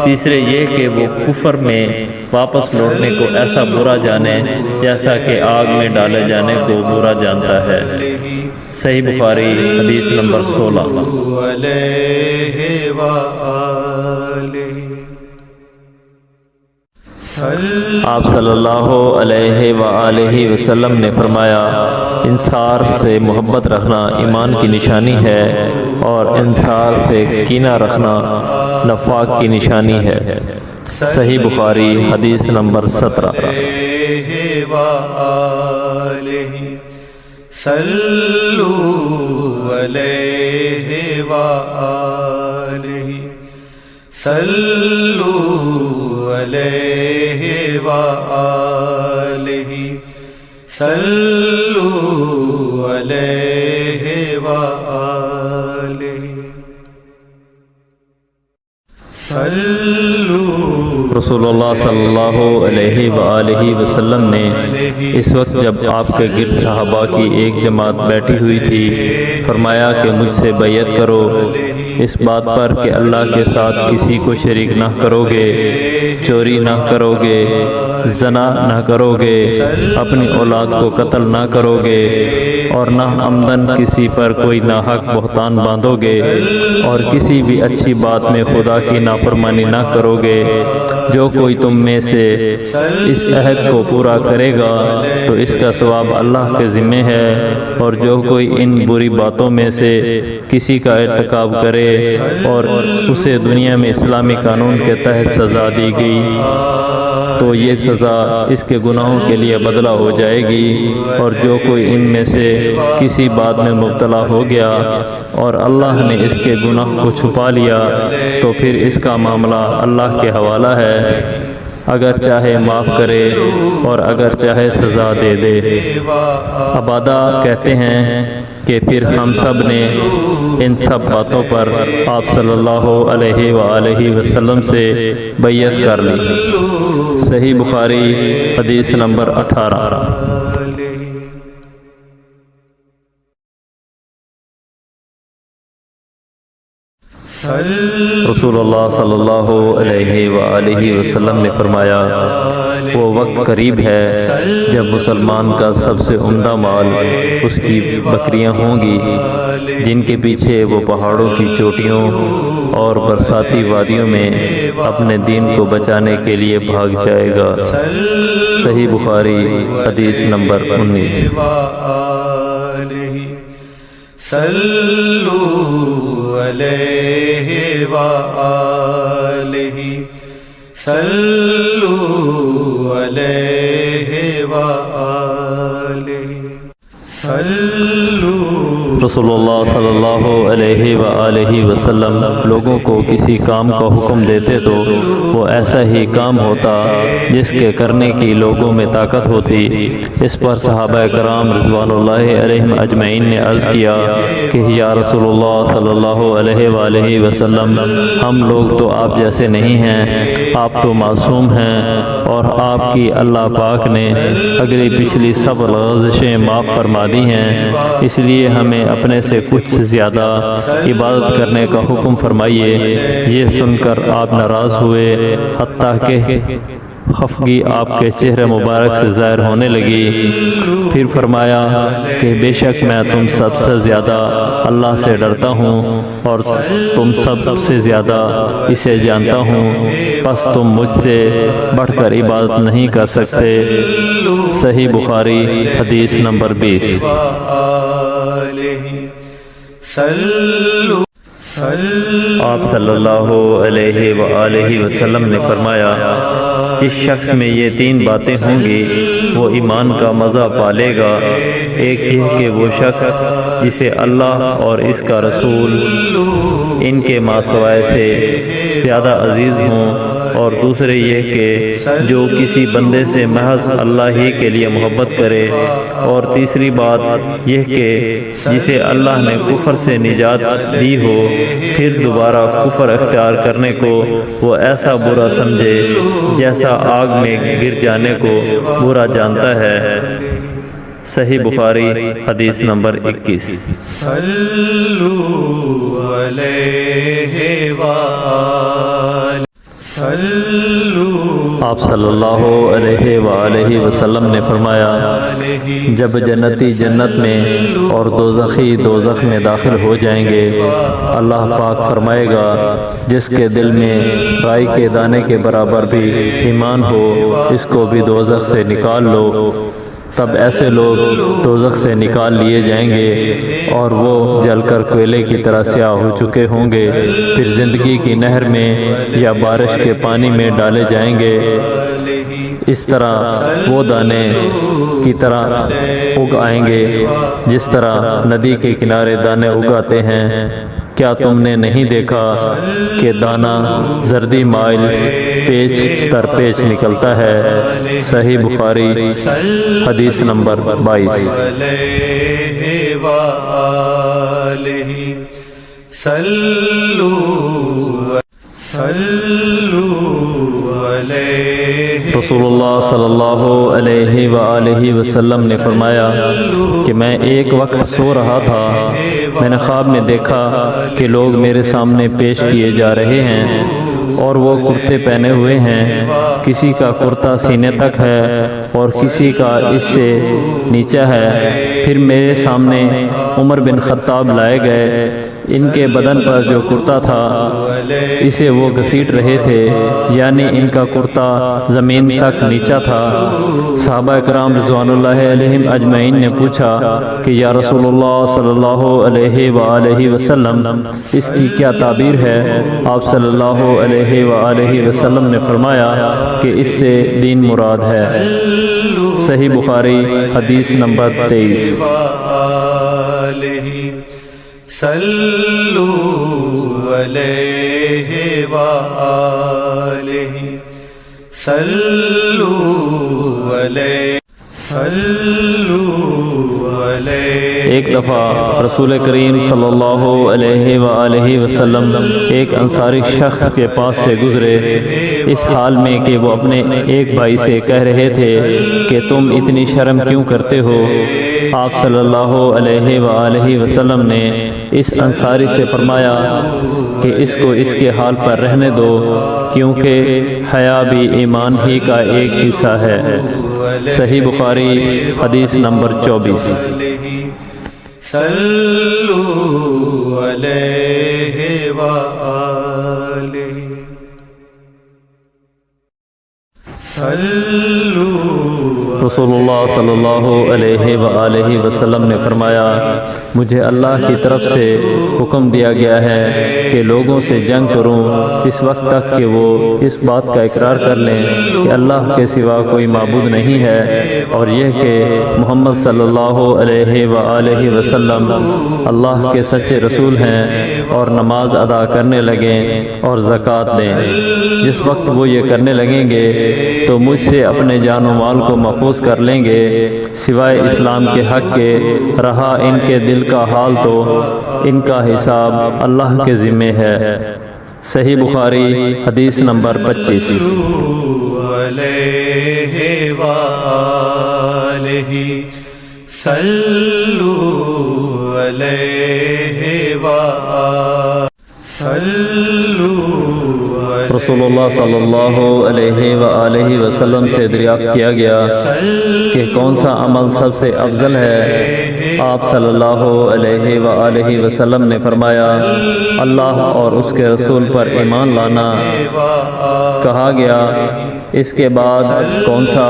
تیسرے یہ کہ وہ کفر میں واپس لوٹنے کو ایسا برا جانے جیسا کہ آگ میں ڈالے جانے کو برا جانتا ہے۔ صحیح بخاری حدیث نمبر 16۔ آپ صلی اللہ علیہ وآلہ وسلم نے فرمایا انصار سے محبت رکھنا ایمان کی نشانی ہے اور انصار سے کینہ رکھنا نفاق کی نشانی ہے۔ صحیح بخاری حدیث نمبر 17۔ رسول اللہ صلی اللہ علیہ وآلہ وسلم نے اس وقت جب آپ کے گرد صحابہ کی ایک جماعت بیٹھی ہوئی تھی فرمایا کہ مجھ سے بیعت کرو اس بات پر کہ اللہ کے ساتھ کسی کو شریک نہ کرو گے، چوری نہ کرو گے، زنا نہ کرو گے، اپنی اولاد کو قتل نہ کرو گے اور نہ عمدن کسی پر کوئی ناحق بہتان باندھو گے اور کسی بھی اچھی بات میں خدا کی نافرمانی نہ کرو گے۔ جو کوئی تم میں سے اس عہد کو پورا کرے گا تو اس کا ثواب اللہ کے ذمہ ہے، اور جو کوئی ان بری باتوں میں سے کسی کا ارتکاب کرے اور اسے دنیا میں اسلامی قانون کے تحت سزا دی گئی تو یہ سزا اس کے گناہوں کے لیے بدلہ ہو جائے گی، اور جو کوئی ان میں سے کسی بات میں مبتلا ہو گیا اور اللہ نے اس کے گناہ کو چھپا لیا تو پھر اس کا معاملہ اللہ کے حوالہ ہے، اگر چاہے معاف کرے اور اگر چاہے سزا دے دے۔ عبادہ کہتے ہیں کہ پھر ہم سب نے ان سب باتوں پر آپ صلی اللہ علیہ وآلہ وسلم سے بیعت کر لی۔ صحیح بخاری حدیث نمبر 18۔ رسول اللہ صلی اللہ علیہ وآلہ وسلم نے فرمایا، وہ وقت قریب ہے جب مسلمان کا سب سے عمدہ مال اس کی بکریاں ہوں گی، جن کے پیچھے وہ پہاڑوں کی چوٹیوں اور برساتی وادیوں میں اپنے دین کو بچانے کے لیے بھاگ جائے گا۔ صحیح بخاری حدیث نمبر 19۔ صلو علیہ وآلہ، صلو علیہ وآلہ، صلو۔ رسول اللہ صلی اللہ علیہ وآلہ وسلم لوگوں کو کسی کام کا حکم دیتے تو وہ ایسا ہی کام ہوتا جس کے کرنے کی لوگوں میں طاقت ہوتی۔ اس پر صحابہ کرام رضوان اللہ علیہم اجمعین نے عرض کیا کہ یا رسول اللہ صلی اللہ علیہ وآلہ وسلم، ہم لوگ تو آپ جیسے نہیں ہیں، آپ تو معصوم ہیں اور آپ کی اللہ پاک نے اگلی پچھلی سب لغزشیں معاف فرما دی ہیں، اس لیے ہمیں اپنے سے کچھ زیادہ عبادت کرنے کا حکم فرمائیے۔ یہ سن کر آپ ناراض ہوئے، حتیٰ کہ خفگی آپ کے چہرے مبارک سے ظاہر ہونے لگی۔ پھر فرمایا کہ بے شک میں تم سب سے زیادہ اللہ سے ڈرتا ہوں اور تم سب سے زیادہ اسے جانتا ہوں، پس تم مجھ سے بڑھ کر عبادت نہیں کر سکتے۔ صحیح بخاری حدیث نمبر 20۔ آپ صلی اللہ علیہ وآلہ وسلم نے فرمایا، جس شخص میں یہ 3 باتیں ہوں گی وہ ایمان کا مزہ پالے گا۔ ایک یہ کہ وہ شخص جسے اللہ اور اس کا رسول ان کے ماسوائے سے زیادہ عزیز ہوں، اور دوسرے یہ کہ جو کسی بندے سے محض اللہ ہی کے لیے محبت کرے، اور تیسری بات یہ کہ جسے اللہ نے کفر سے نجات دی ہو، پھر دوبارہ کفر اختیار کرنے کو وہ ایسا برا سمجھے جیسا آگ میں گر جانے کو برا جانتا ہے۔ صحیح بخاری حدیث نمبر 21۔ صلو علیہ وآلہ، آپ صلی اللہ علیہ وآلہ وسلم نے فرمایا، جب جنتی جنت میں اور دوزخی دوزخ میں داخل ہو جائیں گے، اللہ پاک فرمائے گا جس کے دل میں رائی کے دانے کے برابر بھی ایمان ہو، اس کو بھی دوزخ سے نکال لو۔ تب ایسے لوگ دوزخ سے نکال لیے جائیں گے اور وہ جل کر کوئلے کی طرح سیاہ ہو چکے ہوں گے، پھر زندگی کی نہر میں یا بارش کے پانی میں ڈالے جائیں گے۔ اس طرح وہ دانے کی طرح اگ آئیں گے جس طرح ندی کے کنارے دانے اگاتے ہیں۔ کیا تم نے نہیں دیکھا کہ دانہ زردی مائل پیچ در پیچ نکلتا ہے؟ صحیح بخاری حدیث نمبر 22۔ رسول اللہ صلی اللہ علیہ وآلہ وسلم نے فرمایا کہ میں ایک وقت سو رہا تھا، میں نے خواب میں دیکھا کہ لوگ میرے سامنے پیش کیے جا رہے ہیں اور وہ کرتے پہنے ہوئے ہیں، کسی کا کرتا سینے تک ہے اور کسی کا اس سے نیچا ہے۔ پھر میرے سامنے عمر بن خطاب لائے گئے، ان کے بدن پر جو کرتا تھا اسے وہ گھسیٹ رہے تھے، یعنی ان کا کرتا زمین تک نیچا تھا۔ صحابہ کرام رضوان اللہ علیہم اجمعین نے پوچھا کہ یا رسول اللہ صلی اللہ علیہ وآلہ وسلم، اس کی کیا تعبیر ہے؟ آپ صلی اللہ علیہ وآلہ وسلم نے فرمایا کہ اس سے دین مراد ہے۔ صحیح بخاری حدیث نمبر 23۔ صلو علیہ وآلہ، صلو علیہ صلوا علیہ ایک دفعہ رسول کریم صلی اللہ علیہ وآلہ وسلم ایک انصاری شخص کے پاس سے گزرے، اس حال میں کہ وہ اپنے ایک بھائی سے کہہ رہے تھے کہ تم اتنی شرم کیوں کرتے ہو؟ آپ صلی اللہ علیہ وآلہ وسلم نے اس انصاری سے فرمایا کہ اس کو اس کے حال پر رہنے دو، کیونکہ حیا بھی ایمان ہی کا ایک حصہ ہے۔ صحیح بخاری حدیث نمبر 24۔ صلوا علیہ وآلہ رسول اللہ صلی اللہ علیہ وآلہ وسلم نے فرمایا، مجھے اللہ کی طرف سے حکم دیا گیا ہے کہ لوگوں سے جنگ کروں اس وقت تک کہ وہ اس بات کا اقرار کر لیں کہ اللہ کے سوا کوئی معبود نہیں ہے، اور یہ کہ محمد صلی اللہ علیہ وآلہ وسلم اللہ کے سچے رسول ہیں، اور نماز ادا کرنے لگیں اور زکوٰۃ دیں۔ جس وقت وہ یہ کرنے لگیں گے تو مجھ سے اپنے جان و مال کو محفوظ کر لیں گے، سوائے اسلام کے حق کے رہا ان کے دل کا حال تو ان کا حساب اللہ کے ذمے ہے۔ صحیح بخاری حدیث نمبر 25۔ علیہ وآلہ صلوا علیہ وآلہ رسول اللہ صلی اللہ علیہ وآلہ وسلم سے دریافت کیا گیا کہ کون سا عمل سب سے افضل ہے؟ آپ صلی اللہ علیہ وآلہ وسلم نے فرمایا، اللہ اور اس کے رسول پر ایمان لانا۔ کہا گیا، اس کے بعد کون سا؟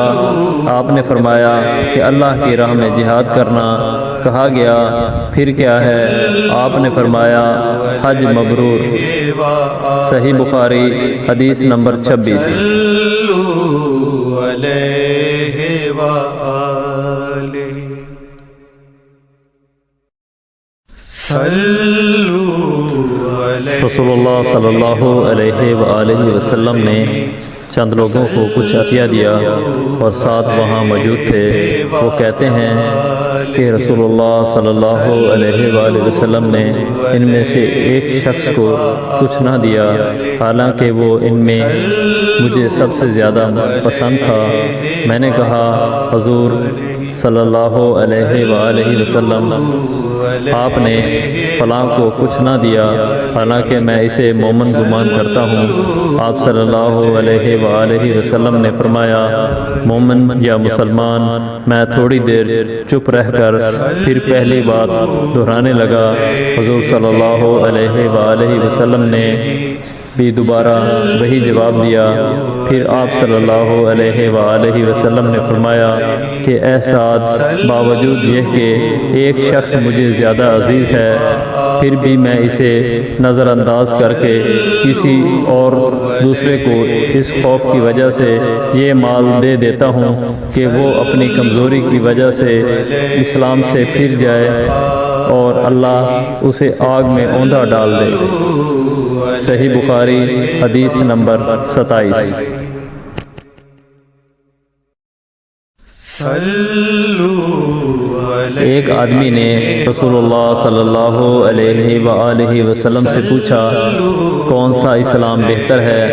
آپ نے فرمایا کہ اللہ کی راہ میں جہاد کرنا۔ کہا گیا، پھر کیا ہے؟ آپ نے فرمایا، حج مبرور۔ صحیح بخاری حدیث نمبر 26۔ علیہ وآلہ رسول اللہ صلی اللہ علیہ وآلہ وسلم نے چند لوگوں کو کچھ عطیہ دیا اور ساتھ وہاں موجود تھے۔ وہ کہتے ہیں کہ رسول اللہ صلی اللہ علیہ وآلہ وسلم نے ان میں سے ایک شخص کو کچھ نہ دیا، حالانکہ وہ ان میں مجھے سب سے زیادہ پسند تھا۔ میں نے کہا، حضور صلی اللہ علیہ وآلہ وسلم، آپ نے فلاں کو کچھ نہ دیا، حالانکہ میں اسے مومن گمان کرتا ہوں۔ آپ صلی اللہ علیہ وآلہ وسلم نے فرمایا، مومن یا مسلمان؟ میں تھوڑی دیر چپ رہ کر پھر پہلی بات دہرانے لگا۔ حضور صلی اللہ علیہ وآلہ وسلم نے بھی دوبارہ وہی جواب دیا۔ پھر آپ صلی اللہ علیہ وآلہ وسلم نے فرمایا کہ اے سعد، باوجود یہ کہ ایک شخص مجھے زیادہ عزیز ہے، پھر بھی میں اسے نظر انداز کر کے کسی اور دوسرے کو اس خوف کی وجہ سے یہ مال دے دیتا ہوں کہ وہ اپنی کمزوری کی وجہ سے اسلام سے پھر جائے اور اللہ اسے آگ میں اوندھا ڈال دے۔ صحیح بخاری حدیث نمبر 27۔ ایک آدمی نے رسول اللہ صلی اللہ علیہ وآلہ وسلم سے پوچھا، کون سا اسلام بہتر ہے؟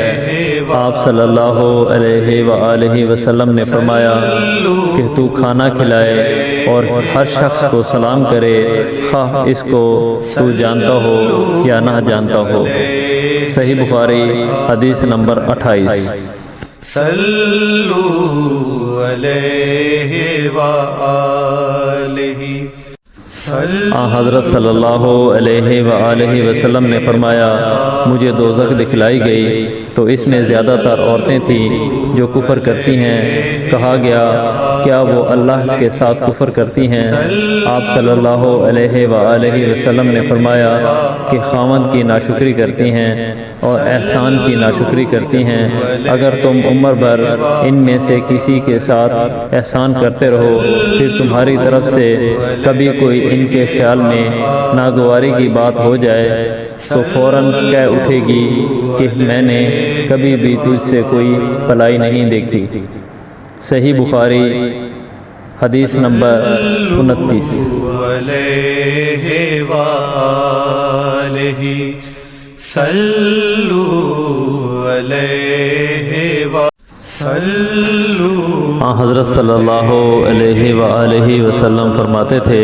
آپ صلی اللہ علیہ وآلہ وسلم نے فرمایا کہ تو کھانا کھلائے اور ہر شخص کو سلام کرے، خواہ اس کو تو جانتا ہو یا نہ جانتا ہو۔ صحیح بخاری حدیث نمبر 28۔ صلو علیہ وآلہ حضرت صلی اللہ علیہ وآلہ وسلم نے فرمایا، مجھے دوزخ دکھلائی گئی تو اس میں زیادہ تر عورتیں تھیں جو کفر کرتی ہیں۔ کہا گیا، کیا وہ اللہ کے ساتھ کفر کرتی ہیں؟ آپ صلی اللہ علیہ وآلہ وسلم نے فرمایا کہ خاوند کی ناشکری کرتی ہیں اور احسان کی ناشکری کرتی ہیں۔ اگر تم عمر بھر ان میں سے کسی کے ساتھ احسان کرتے رہو، پھر تمہاری طرف سے کبھی کوئی ان کے خیال میں ناگواری کی بات ہو جائے تو فوراً کہہ اٹھے گی کہ میں نے کبھی بھی تجھ سے کوئی بھلائی نہیں دیکھی۔ صحیح بخاری حدیث نمبر 29۔ علیہ وآلہ صلو علیہ وسلو۔ حضرت صلی اللہ علیہ وآلہ وسلم فرماتے تھے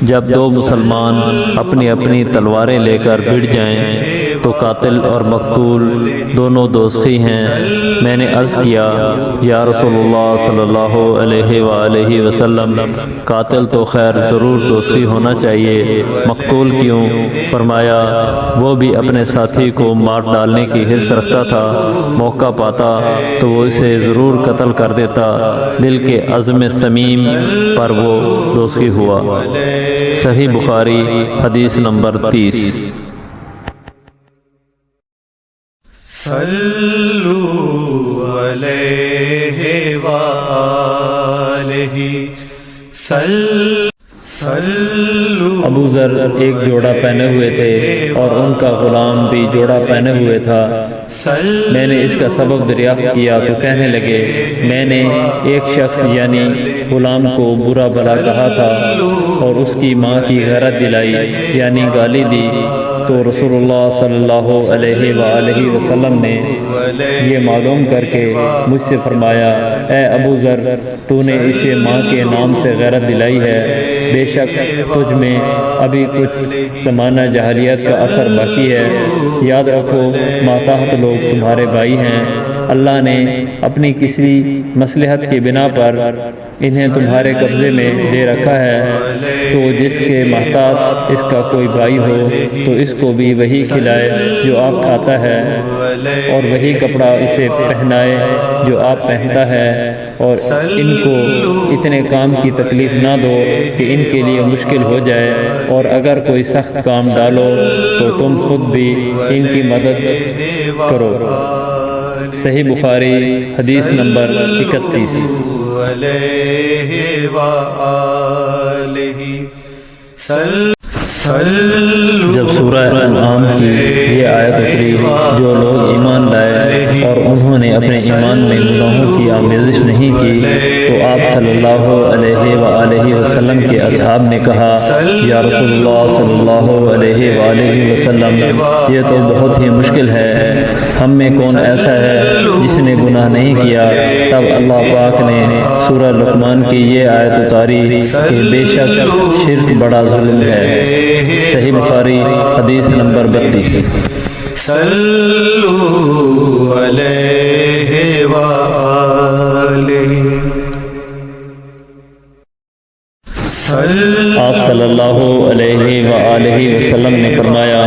جب دو مسلمان اپنی اپنی تلواریں لے کر بھڑ جائیں تو قاتل اور مقتول دونوں دوزخی ہیں۔ میں نے عرض کیا یا رسول اللہ صلی اللہ علیہ وآلہ وسلم قاتل تو خیر ضرور دوزخی ہونا چاہیے، مقتول کیوں؟ فرمایا وہ بھی اپنے ساتھی کو مار ڈالنے کی حرص رکھتا تھا، موقع پاتا تو وہ اسے ضرور قتل کر دیتا، دل کے عزم سمیم پر وہ دوزخی ہوا۔ صحیح بخاری حدیث نمبر 30۔ صلو علیہ وآلہ صلو۔ ابو ذر ایک جوڑا پہنے ہوئے تھے اور ان کا غلام بھی جوڑا پہنے ہوئے تھا۔ میں نے اس کا سبب دریافت کیا تو کہنے لگے میں نے ایک شخص یعنی غلام کو برا بھلا کہا تھا اور اس کی ماں کی غیرت دلائی یعنی گالی دی، تو رسول اللہ صلی اللہ علیہ وآلہ وسلم نے یہ معلوم کر کے مجھ سے فرمایا اے ابو ذر تو نے اسے ماں کے نام سے غیرت دلائی ہے، بے شک تجھ میں ابھی کچھ زمانہ جاہلیت کا اثر باقی ہے، یاد رکھو ماتحت لوگ تمہارے بھائی ہیں، اللہ نے اپنی کسی مصلحت کی بنا پر انہیں تمہارے قبضے میں دے رکھا ہے، تو جس کے محتاط اس کا کوئی بھائی ہو تو اس کو بھی وہی کھلائے جو آپ کھاتا ہے اور وہی کپڑا اسے پہنائے جو آپ پہنتا ہے، اور ان کو اتنے کام کی تکلیف نہ دو کہ ان کے لیے مشکل ہو جائے، اور اگر کوئی سخت کام ڈالو تو تم خود بھی ان کی مدد کرو۔ صحیح بخاری حدیث نمبر 31۔ علیہ وآلہ صلو۔ جب سورہ انعام کی یہ آیت اتری جو لوگ ایمان لائے اور انہوں نے اپنے ایمان میں گناہوں کی آمیزش نہیں کی تو آپ صلی اللہ علیہ وآلہ وسلم کے اصحاب نے کہا یا رسول اللہ صلی اللہ علیہ وآلہ وسلم یہ تو بہت ہی مشکل ہے، ہم میں کون ایسا ہے جس نے گناہ نہیں کیا؟ تب اللہ پاک نے سورہ لقمان کی یہ آیت اتاری کہ بے شک شرک بڑا ظلم ہے۔ صحیح بخاری حدیث نمبر 32۔ صلو علیہ وآلہ آپ صلی اللہ علیہ وآلہ وسلم نے فرمایا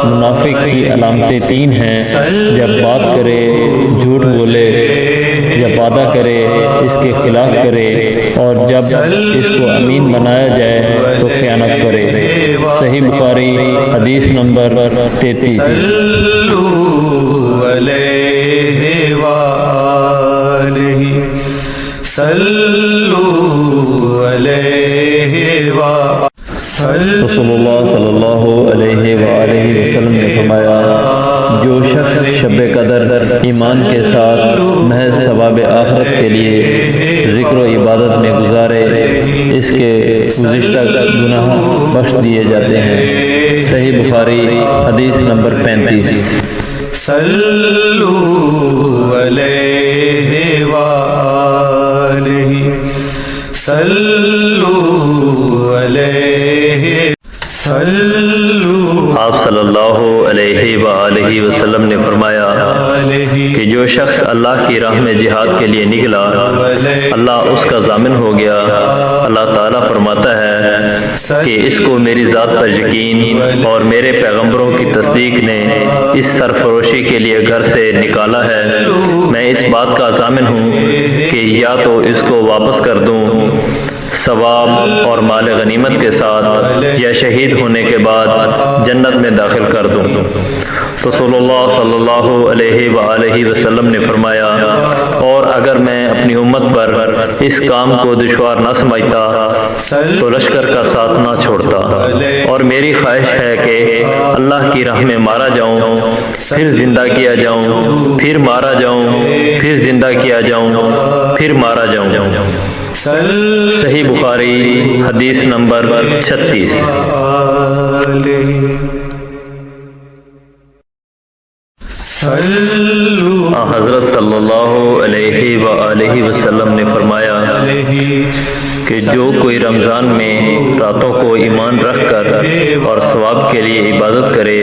منافق کی علامتیں 3 ہیں، جب بات کرے جھوٹ بولے، جب وعدہ کرے اس کے خلاف کرے، اور جب اس کو امین بنایا جائے تو خیانت کرے۔ صحیح بخاری حدیث نمبر 33۔ صلو علیہ وآلہ صلو علیہ وآلہ۔ رسول اللہ صلی اللہ علیہ وآلہ وسلم نے فرمایا جو شخص شب قدر ایمان کے ساتھ محض ثواب آخرت کے لیے ذکر و عبادت میں گزارے اس کے گزشتہ گناہ بخش دیے جاتے ہیں۔ صحیح بخاری حدیث نمبر 35۔ صلو علیہ وآلہ صلو علیہ صلو۔ آپ صلی اللہ علیہ وآلہ وسلم نے فرمایا کہ جو شخص اللہ کی راہ میں جہاد کے لیے نکلا اللہ اس کا ضامن ہو گیا۔ اللہ تعالیٰ فرماتا ہے کہ اس کو میری ذات پر یقین اور میرے پیغمبروں کی تصدیق نے اس سرفروشی کے لیے گھر سے نکالا ہے، میں اس بات کا ضامن ہوں کہ یا تو اس کو واپس کر دوں ثواب اور مال غنیمت کے ساتھ یا شہید ہونے کے بعد جنت میں داخل کر دوں۔ رسول اللہ صلی اللہ علیہ وآلہ وسلم نے فرمایا اور اگر میں اپنی امت پر اس کام کو دشوار نہ سمجھتا تو لشکر کا ساتھ نہ چھوڑتا، اور میری خواہش ہے کہ اللہ کی راہ میں مارا جاؤں، پھر زندہ کیا جاؤں، پھر مارا جاؤں، پھر زندہ کیا جاؤں، پھر مارا جاؤں۔ صحیح بخاری حدیث نمبر 36۔ حضرت صلی اللہ علیہ وآلہ وسلم نے فرمایا کہ جو کوئی رمضان میں راتوں کو ایمان رکھ کر اور ثواب کے لیے عبادت کرے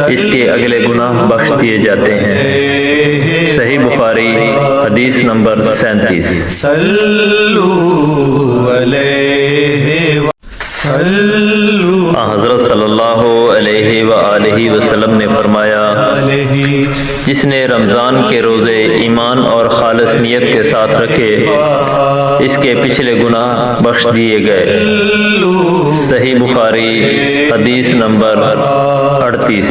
اس کے اگلے گناہ بخش دیے جاتے ہیں۔ صحیح بخاری حدیث نمبر 37۔ حضرت صلی اللہ علیہ وآلہ وسلم نے فرمایا جس نے رمضان کے روزے ایمان اور خالص نیت کے ساتھ رکھے اس کے پچھلے گناہ بخش دیے گئے۔ صحیح بخاری حدیث نمبر 38۔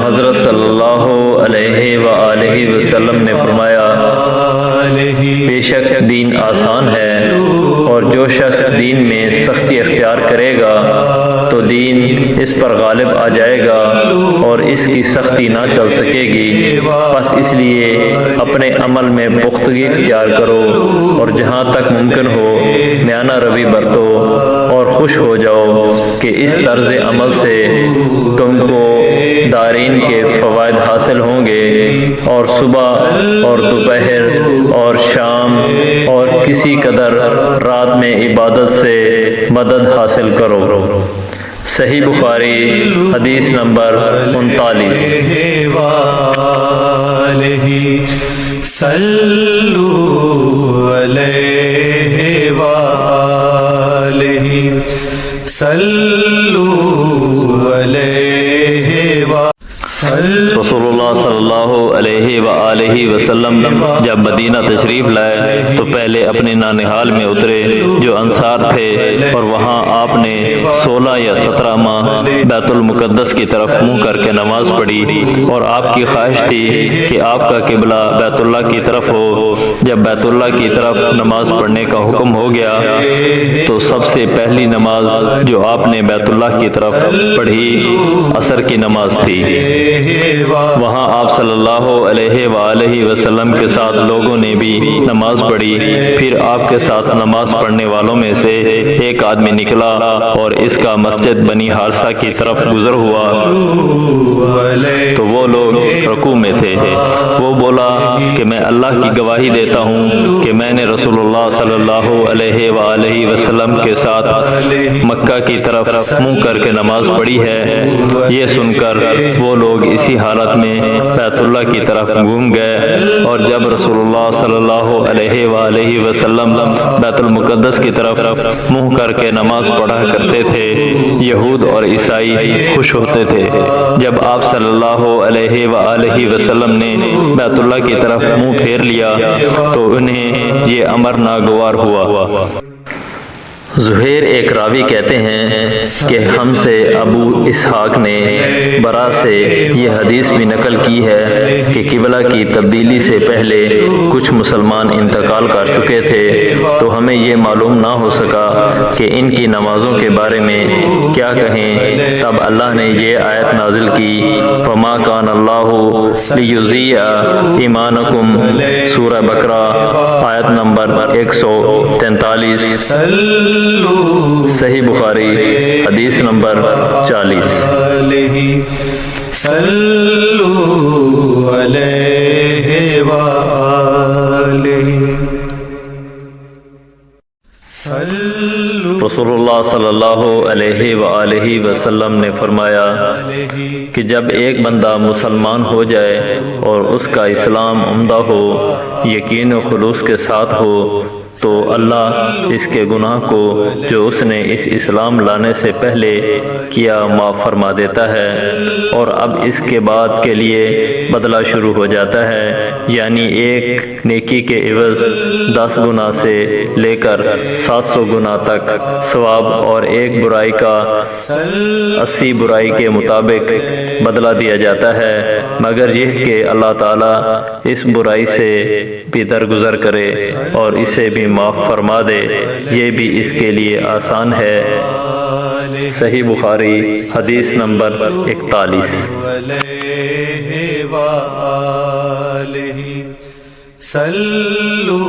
حضرت صلی اللہ علیہ وآلہ وسلم نے فرمایا بے شک دین آسان ہے اور جو شخص دین میں سختی اختیار کرے گا تو دین اس پر غالب آ جائے گا اور اس کی سختی نہ چل سکے گی، بس اس لیے اپنے عمل میں پختگی اختیار کرو اور جہاں تک ممکن ہو میانہ روی برتو اور خوش ہو جاؤ کہ اس طرز عمل سے تم کو دارین کے فوائد حاصل ہوں گے، اور صبح اور دوپہر اور شام اور کسی قدر رات میں عبادت سے مدد حاصل کرو۔ صحیح بخاری حدیث نمبر 39۔ رسول اللہ صلی اللہ علیہ وآلہ وسلم جب مدینہ تشریف لائے تو پہلے اپنے نانہال میں اترے جو انصار تھے، اور وہاں آپ نے 16 یا 17 ماہ بیت المقدس کی طرف منہ کر کے نماز پڑھی، اور آپ کی خواہش تھی کہ آپ کا قبلہ بیت اللہ کی طرف ہو۔ جب بیت اللہ کی طرف نماز پڑھنے کا حکم ہو گیا تو سب سے پہلی نماز جو آپ نے بیت اللہ کی طرف پڑھی عصر کی نماز تھی۔ وہاں آپ صلی اللہ علیہ وآلہ وسلم کے ساتھ لوگوں نے بھی نماز پڑھی۔ پھر آپ کے ساتھ نماز پڑھنے والوں میں سے ایک آدمی نکلا اور اس کا مسجد بنی حارثہ کی طرف گزر ہوا تو وہ لوگ رکوع میں تھے۔ وہ بولا کہ میں اللہ کی گواہی دیتا ہوں کہ میں نے رسول اللہ صلی اللہ علیہ وآلہ وسلم کے ساتھ مکہ کی طرف منہ کر کے نماز پڑھی ہے۔ یہ سن کر وہ لوگ اسی حالت میں بیت اللہ کی طرف گھوم گئے، اور جب رسول اللہ صلی اللہ علیہ وآلہ وسلم بیت المقدس کی طرف منہ کر کے نماز پڑھا کرتے تھے یہود اور عیسائی خوش ہوتے تھے۔ جب آپ صلی اللہ علیہ وآلہ وسلم نے بیت اللہ کی طرف منہ پھیر لیا تو انہیں یہ امر ناگوار ہوا۔ زہیر ایک راوی کہتے ہیں کہ ہم سے ابو اسحاق نے برا سے یہ حدیث بھی نقل کی ہے کہ قبلہ کی تبدیلی سے پہلے کچھ مسلمان انتقال کر چکے تھے تو ہمیں یہ معلوم نہ ہو سکا کہ ان کی نمازوں کے بارے میں کیا کہیں۔ تب اللہ نے یہ آیت نازل کی، فما کان اللہ لیضیع ایمانکم، سورہ بقرہ آیت نمبر 143، صحیح بخاری حدیث نمبر 40۔ رسول اللہ صلی اللہ علیہ وآلہ وسلم نے فرمایا کہ جب ایک بندہ مسلمان ہو جائے اور اس کا اسلام عمدہ ہو، یقین و خلوص کے ساتھ ہو، تو اللہ اس کے گناہ کو جو اس نے اس اسلام لانے سے پہلے کیا معاف فرما دیتا ہے، اور اب اس کے بعد کے لیے بدلہ شروع ہو جاتا ہے، یعنی ایک نیکی کے عوض 10 گنا سے لے کر 700 گنا تک ثواب، اور ایک برائی کا 80 برائی کے مطابق بدلہ دیا جاتا ہے، مگر یہ کہ اللہ تعالیٰ اس برائی سے بھی درگزر کرے اور اسے بھی معاف فرما دے، یہ بھی اس کے لیے آسان ہے۔ صحیح بخاری حدیث نمبر 41۔ وآلہ صلو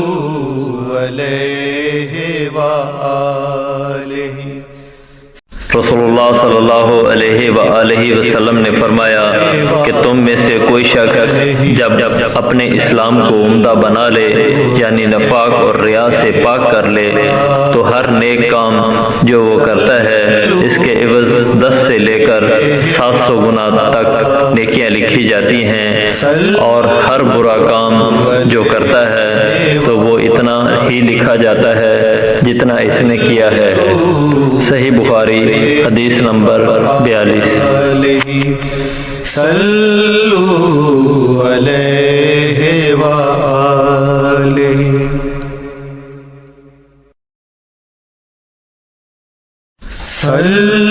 علیہ وآلہ۔ رسول اللہ صلی اللہ علیہ وآلہ وسلم نے فرمایا کہ تم میں سے کوئی شخص جب اپنے اسلام کو عمدہ بنا لے، یعنی نفاق اور ریا سے پاک کر لے، تو ہر نیک کام جو وہ کرتا ہے اس کے عوض 10 سے لے کر 700 گنا تک نیکیاں لکھی جاتی ہیں، اور ہر برا کام جو کرتا ہے تو وہ اتنا ہی لکھا جاتا ہے جتنا اس نے کیا ہے۔ صحیح بخاری حدیث نمبر 42۔ صلو علیہ وآلہ۔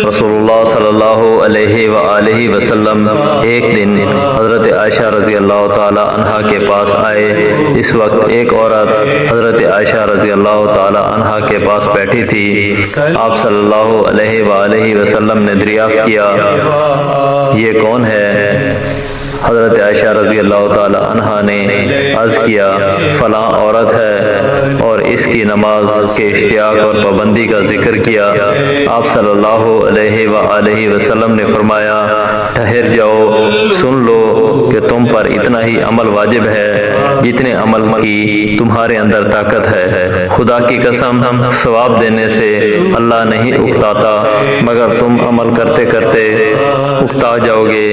رسول اللہ صلی اللہ علیہ وآلہ وسلم ایک دن حضرت عائشہ رضی اللہ تعالی عنہا کے پاس آئے۔ اس وقت ایک عورت حضرت عائشہ رضی اللہ تعالی عنہا کے پاس بیٹھی تھی۔ آپ صلی اللہ علیہ وآلہ وسلم نے دریافت کیا، یہ کون ہے؟ حضرت عائشہ رضی اللہ تعالی عنہا نے عرض کیا، فلاں عورت ہے، اور اس کی نماز کے اشتیاق اور پابندی کا ذکر کیا۔ آپ صلی اللہ علیہ وآلہ وسلم نے فرمایا، ٹھہر جاؤ، سن لو کہ تم پر اتنا ہی عمل واجب ہے جتنے عمل کی تمہارے اندر طاقت ہے۔ خدا کی قسم، ثواب دینے سے اللہ نہیں اکتاتا، مگر تم عمل کرتے کرتے اکتا جاؤ گے،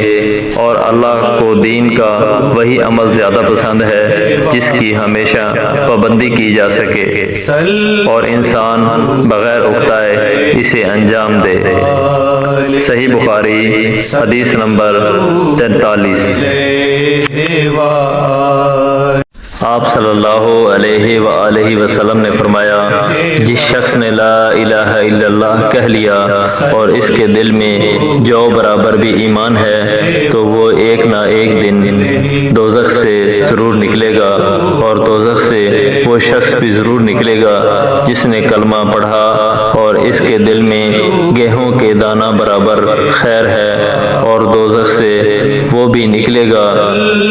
اور اللہ کو دین کا وہی عمل زیادہ پسند ہے جس کی ہمیشہ پابندی کی جا سکے، اور انسان بغیر اکتائے اسے انجام دے۔ صحیح بخاری حدیث نمبر 43۔ آپ صلی اللہ علیہ وآلہ وسلم نے فرمایا، جس شخص نے لا الہ الا اللہ کہہ لیا اور اس کے دل میں جو برابر بھی ایمان ہے تو وہ ایک نہ ایک دن دوزخ سے ضرور نکلے گا، اور دوزخ سے وہ شخص بھی ضرور نکلے گا جس نے کلمہ پڑھا اور اس کے دل میں گیہوں کے دانہ برابر خیر ہے، اور دوزخ سے وہ بھی نکلے گا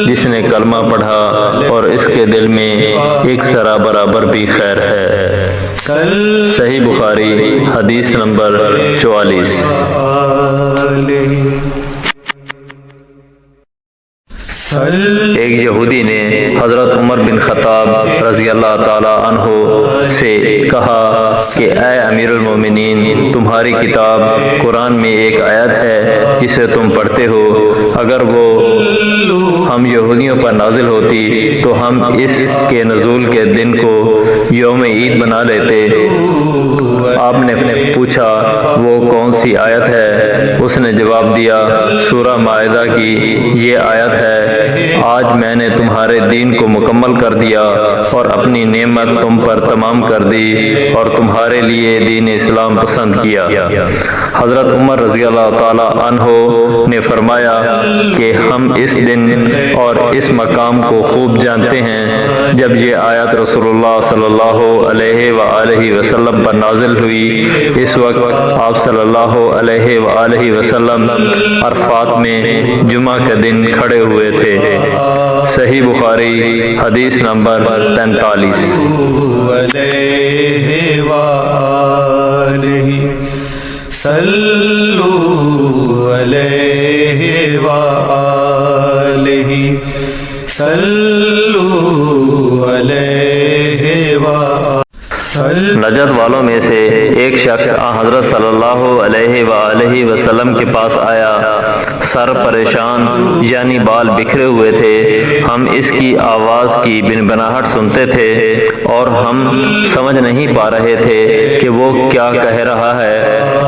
جس نے کلمہ پڑھا اور اس کے دل میں ایک ذرہ برابر بھی خیر ہے۔ صحیح بخاری حدیث نمبر 44۔ ایک یہودی نے حضرت عمر بن خطاب رضی اللہ تعالی عنہ سے کہا کہ اے امیر المومنین، تمہاری کتاب قرآن میں ایک آیت ہے جسے تم پڑھتے ہو، اگر وہ ہم یہودیوں پر نازل ہوتی تو ہم اس کے نزول کے دن کو یوم عید بنا لیتے۔ آپ نے پوچھا وہ کون سی آیت ہے؟ اس نے جواب دیا، سورہ مائدہ کی یہ آیت ہے، آج میں نے تمہارے دین کو مکمل کر دیا اور اپنی نعمت تم پر تمام کر دی اور تمہارے لیے دین اسلام پسند کیا۔ حضرت عمر رضی اللہ تعالی عنہ نے فرمایا کہ ہم اس دن اور اس مقام کو خوب جانتے ہیں۔ جب یہ آیت رسول اللہ صلی اللہ علیہ وآلہ وسلم پر نازل ہوئی، اس وقت آپ صلی اللہ علیہ وآلہ وسلم عرفات میں جمعہ کے دن کھڑے ہوئے تھے۔ صحیح بخاری حدیث نمبر 43۔ صلو علیہ وآلہ صلو علیہ وآلہ۔ نجد والوں میں سے ایک شخص حضرت صلی اللہ علیہ وآلہ وسلم کے پاس آیا، سر پریشان یعنی بال بکھرے ہوئے تھے۔ ہم اس کی آواز کی بنبناہٹ سنتے تھے اور ہم سمجھ نہیں پا رہے تھے کہ وہ کیا کہہ رہا ہے،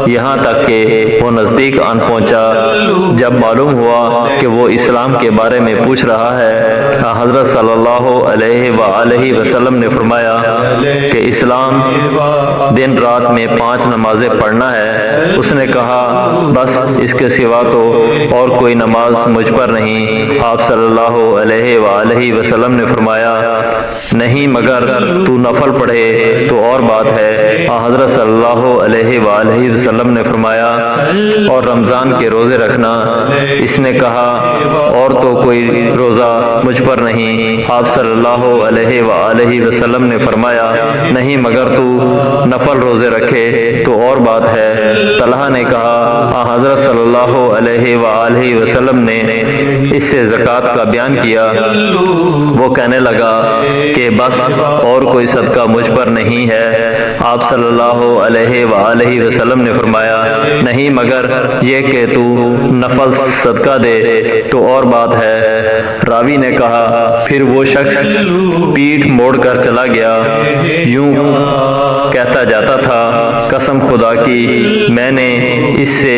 یہاں تک کہ وہ نزدیک آن پہنچا۔ جب معلوم ہوا کہ وہ اسلام کے بارے میں پوچھ رہا ہے، حضرت صلی اللہ علیہ وآلہ وسلم نے فرمایا کہ اسلام دن رات میں 5 نمازیں پڑھنا ہے۔ اس نے کہا، بس اس کے سوا تو اور کوئی نماز مجھ پر نہیں۔ آپ صلی اللہ علیہ وآلہ وسلم نے فرمایا، نہیں مگر تو نفل پڑھے تو اور بات ہے۔ حضرت صلی اللہ علیہ وآلہ وسلم نے فرمایا اور رمضان کے روزے رکھنا۔ اس نے کہا اور تو کوئی روزہ مجھ پر نہیں۔ آپ صلی اللہ علیہ وآلہ وسلم نے فرمایا نہیں مگر تو نفل روزے رکھے تو اور بات ہے۔ طلحہ نے کہا حضرت صلی اللہ علیہ وآلہ وسلم نے اس سے زکوٰۃ کا بیان کیا۔ وہ کہنے لگا کہ بس اور کوئی صدقہ مجھ پر نہیں ہے۔ آپ صلی اللہ علیہ وآلہ وسلم نے فرمایا نہیں مگر یہ کہ تو نفل صدقہ دے تو اور بات ہے۔ راوی نے کہا پھر وہ شخص پیٹھ موڑ کر چلا گیا، یوں کہتا جاتا تھا قسم خدا کی میں نے اس سے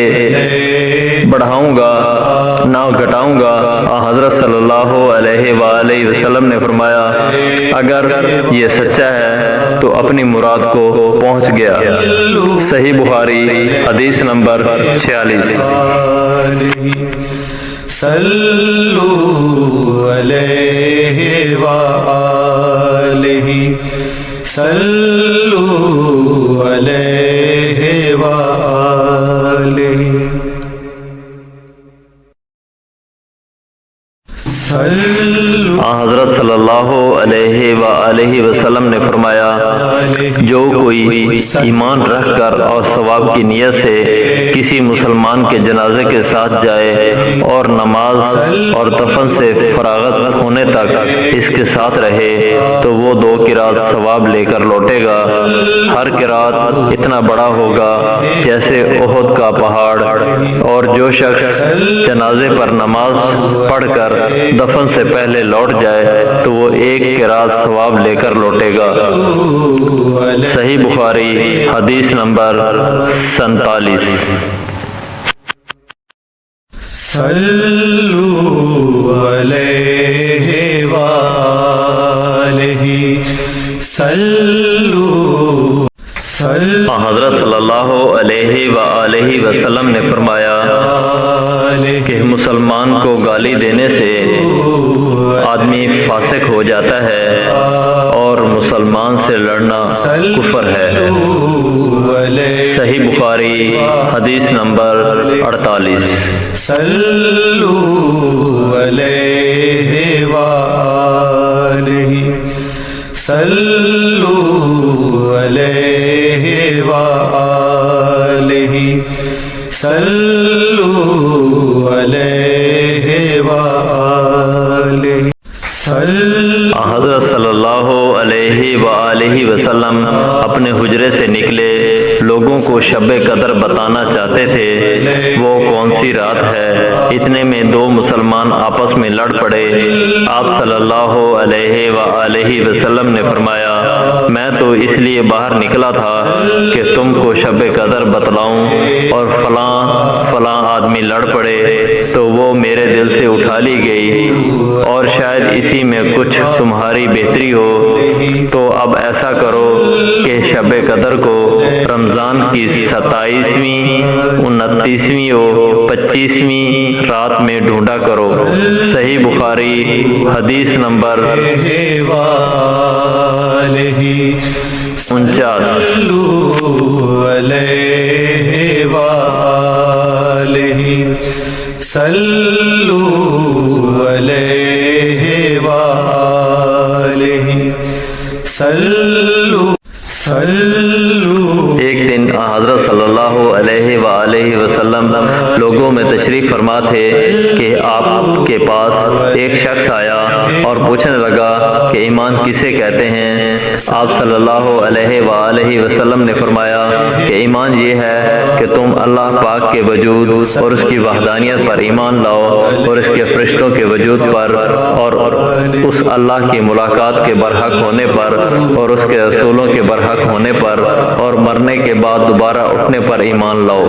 بڑھاؤں گا نہ گھٹاؤں گا۔ حضرت صلی اللہ علیہ وآلہ وسلم نے فرمایا اگر یہ سچا ہے تو اپنی مراد کو پہنچ گیا۔ صحیح بخاری حدیث نمبر 46۔ صلو علیہ وآلہ صلو علیہ وآلہ حضرت صلی اللہ علیہ وآلہ وسلم نے فرمایا جو کوئی ایمان رکھ کر اور ثواب کی نیت سے کسی مسلمان کے جنازے کے ساتھ جائے اور نماز اور دفن سے فراغت ہونے تک اس کے ساتھ رہے تو وہ 2 قرات ثواب لے کر لوٹے گا۔ ہر قرات اتنا بڑا ہوگا جیسے احد کا پہاڑ، اور جو شخص جنازے پر نماز پڑھ کر دفن سے پہلے لوٹ جائے تو وہ 1 قرات ثواب لے کر لوٹے گا۔ صحیح بخاری حدیث نمبر 47۔ صلو علیہ وآلہ صلو حضرت صلی اللہ علیہ وآلہ وسلم نے فرمایا کہ مسلمان کو گالی دینے سے آدمی فاسق ہو جاتا ہے اور مسلمان سے لڑنا کفر ہے۔ صحیح بخاری حدیث نمبر 48۔ صلو علیہ وآلہ صلو علیہ وآلہ صلو علیہ وآلہ حضرت صلی اللہ علیہ وآلہ وسلم اپنے حجرے سے نکلے، لوگوں کو شب قدر بتانا چاہتے تھے وہ کون سی رات ہے۔ اتنے میں 2 مسلمان آپس میں لڑ پڑے۔ آپ صلی اللہ علیہ وآلہ وسلم نے فرمایا میں تو اس لیے باہر نکلا تھا کہ تم کو شب قدر بتلاؤں، اور فلاں آدمی لڑ پڑے تو وہ میرے دل سے اٹھا لی گئی، اور شاید اسی میں کچھ تمہاری بہتری ہو، تو اب ایسا کرو کہ شب قدر کو رمضان کی 27ویں، 29ویں اور 25ویں رات میں ڈھونڈا کرو۔ صحیح بخاری حدیث نمبر 49۔ صلو علیہ وآلہ صلو ایک دن حضرت صلی اللہ علیہ وآلہ وسلم لوگوں میں تشریف فرما تھے کہ آپ کے پاس ایک شخص آیا اور پوچھنے لگا کہ ایمان کسے کہتے ہیں۔ آپ صلی اللہ علیہ وآلہ وسلم نے فرمایا کہ ایمان یہ ہے کہ تم اللہ پاک کے وجود اور اس کی وحدانیت پر ایمان لاؤ، اور اس کے فرشتوں کے وجود پر، اور اس اللہ کی ملاقات کے برحق ہونے پر، اور اس کے رسولوں کے برحق ہونے پر، اور مرنے کے بعد دوبارہ اٹھنے پر ایمان لاؤ۔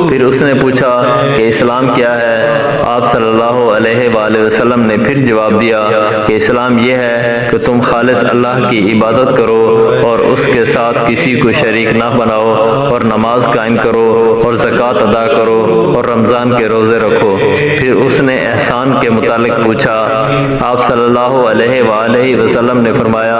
پھر اس نے پوچھا کہ اسلام کیا ہے؟ آپ صلی اللہ علیہ وآلہ وسلم نے پھر جواب دیا کہ اسلام یہ ہے کہ تم خالص اللہ کی عبادت کرو اور اس کے ساتھ کسی کو شریک نہ بناؤ، اور نماز قائم کرو اور زکوٰۃ ادا کرو اور رمضان کے روزے رکھو۔ پھر اس نے احسان کے متعلق پوچھا۔ آپ صلی اللہ علیہ وآلہ وسلم نے فرمایا،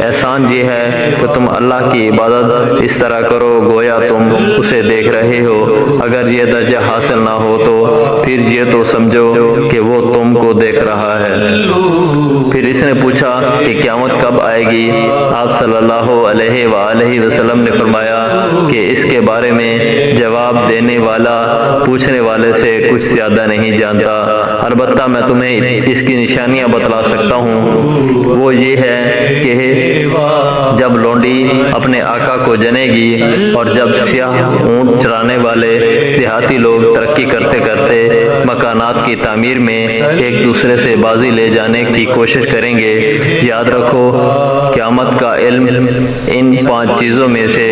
احسان یہ ہے کہ تم اللہ کی عبادت اس طرح کرو گویا تم اسے دیکھ رہے ہو۔ اگر یہ درجہ حاصل نہ ہو تو پھر یہ تو سمجھو کہ وہ تم کو دیکھ رہا ہے۔ پھر اس نے پوچھا کہ قیامت کب آئے گی؟ آپ صلی اللہ علیہ وآلہ وسلم نے فرمایا کہ اس کے بارے میں جواب دینے والا پوچھنے والے سے کچھ زیادہ نہیں جانتا، البتہ میں تمہیں اس کی نشانیاں بتلا سکتا ہوں۔ وہ یہ ہے کہ جب لونڈی اپنے آقا کو جنے گی اور جب سیاہ اونٹ چرانے والے دیہاتی لوگ ترقی کرتے کرتے مکانات کی تعمیر میں ایک دوسرے سے بازی لے جانے کی کوشش کریں گے، یاد رکھو قیامت کا علم ان 5 چیزوں میں سے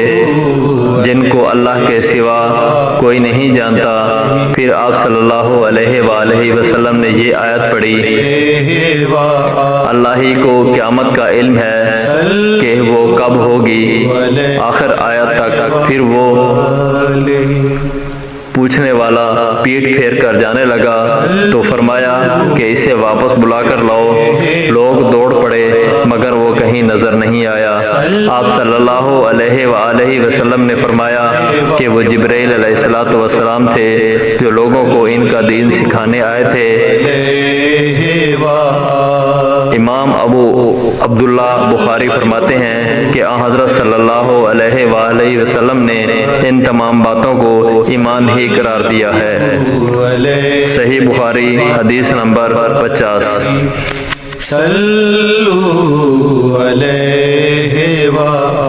جن کو اللہ کے سوا کوئی نہیں جانتا۔ پھر آپ صلی اللہ علیہ وآلہ وسلم نے یہ آیت پڑھی، اللہ ہی کو قیامت کا علم ہے کہ وہ کب ہوگی، آخر آیت تک۔ پھر وہ پوچھنے والا پیٹ پھیر کر جانے لگا تو فرمایا کہ اسے واپس بلا کر لاؤ۔ لوگ دوڑ پڑے مگر وہ کہیں نظر نہیں آیا۔ آپ صلی اللہ علیہ وآلہ وسلم نے فرمایا کہ وہ جبرائیل علیہ السلام تھے جو لوگوں کو ان کا دین سکھانے آئے تھے۔ امام ابو عبداللہ بخاری فرماتے ہیں کہ آن حضرت صلی اللہ علیہ وآلہ وسلم نے ان تمام باتوں کو ایمان ہی قرار دیا ہے۔ صحیح بخاری حدیث نمبر 50۔ صلو علیہ وآلہ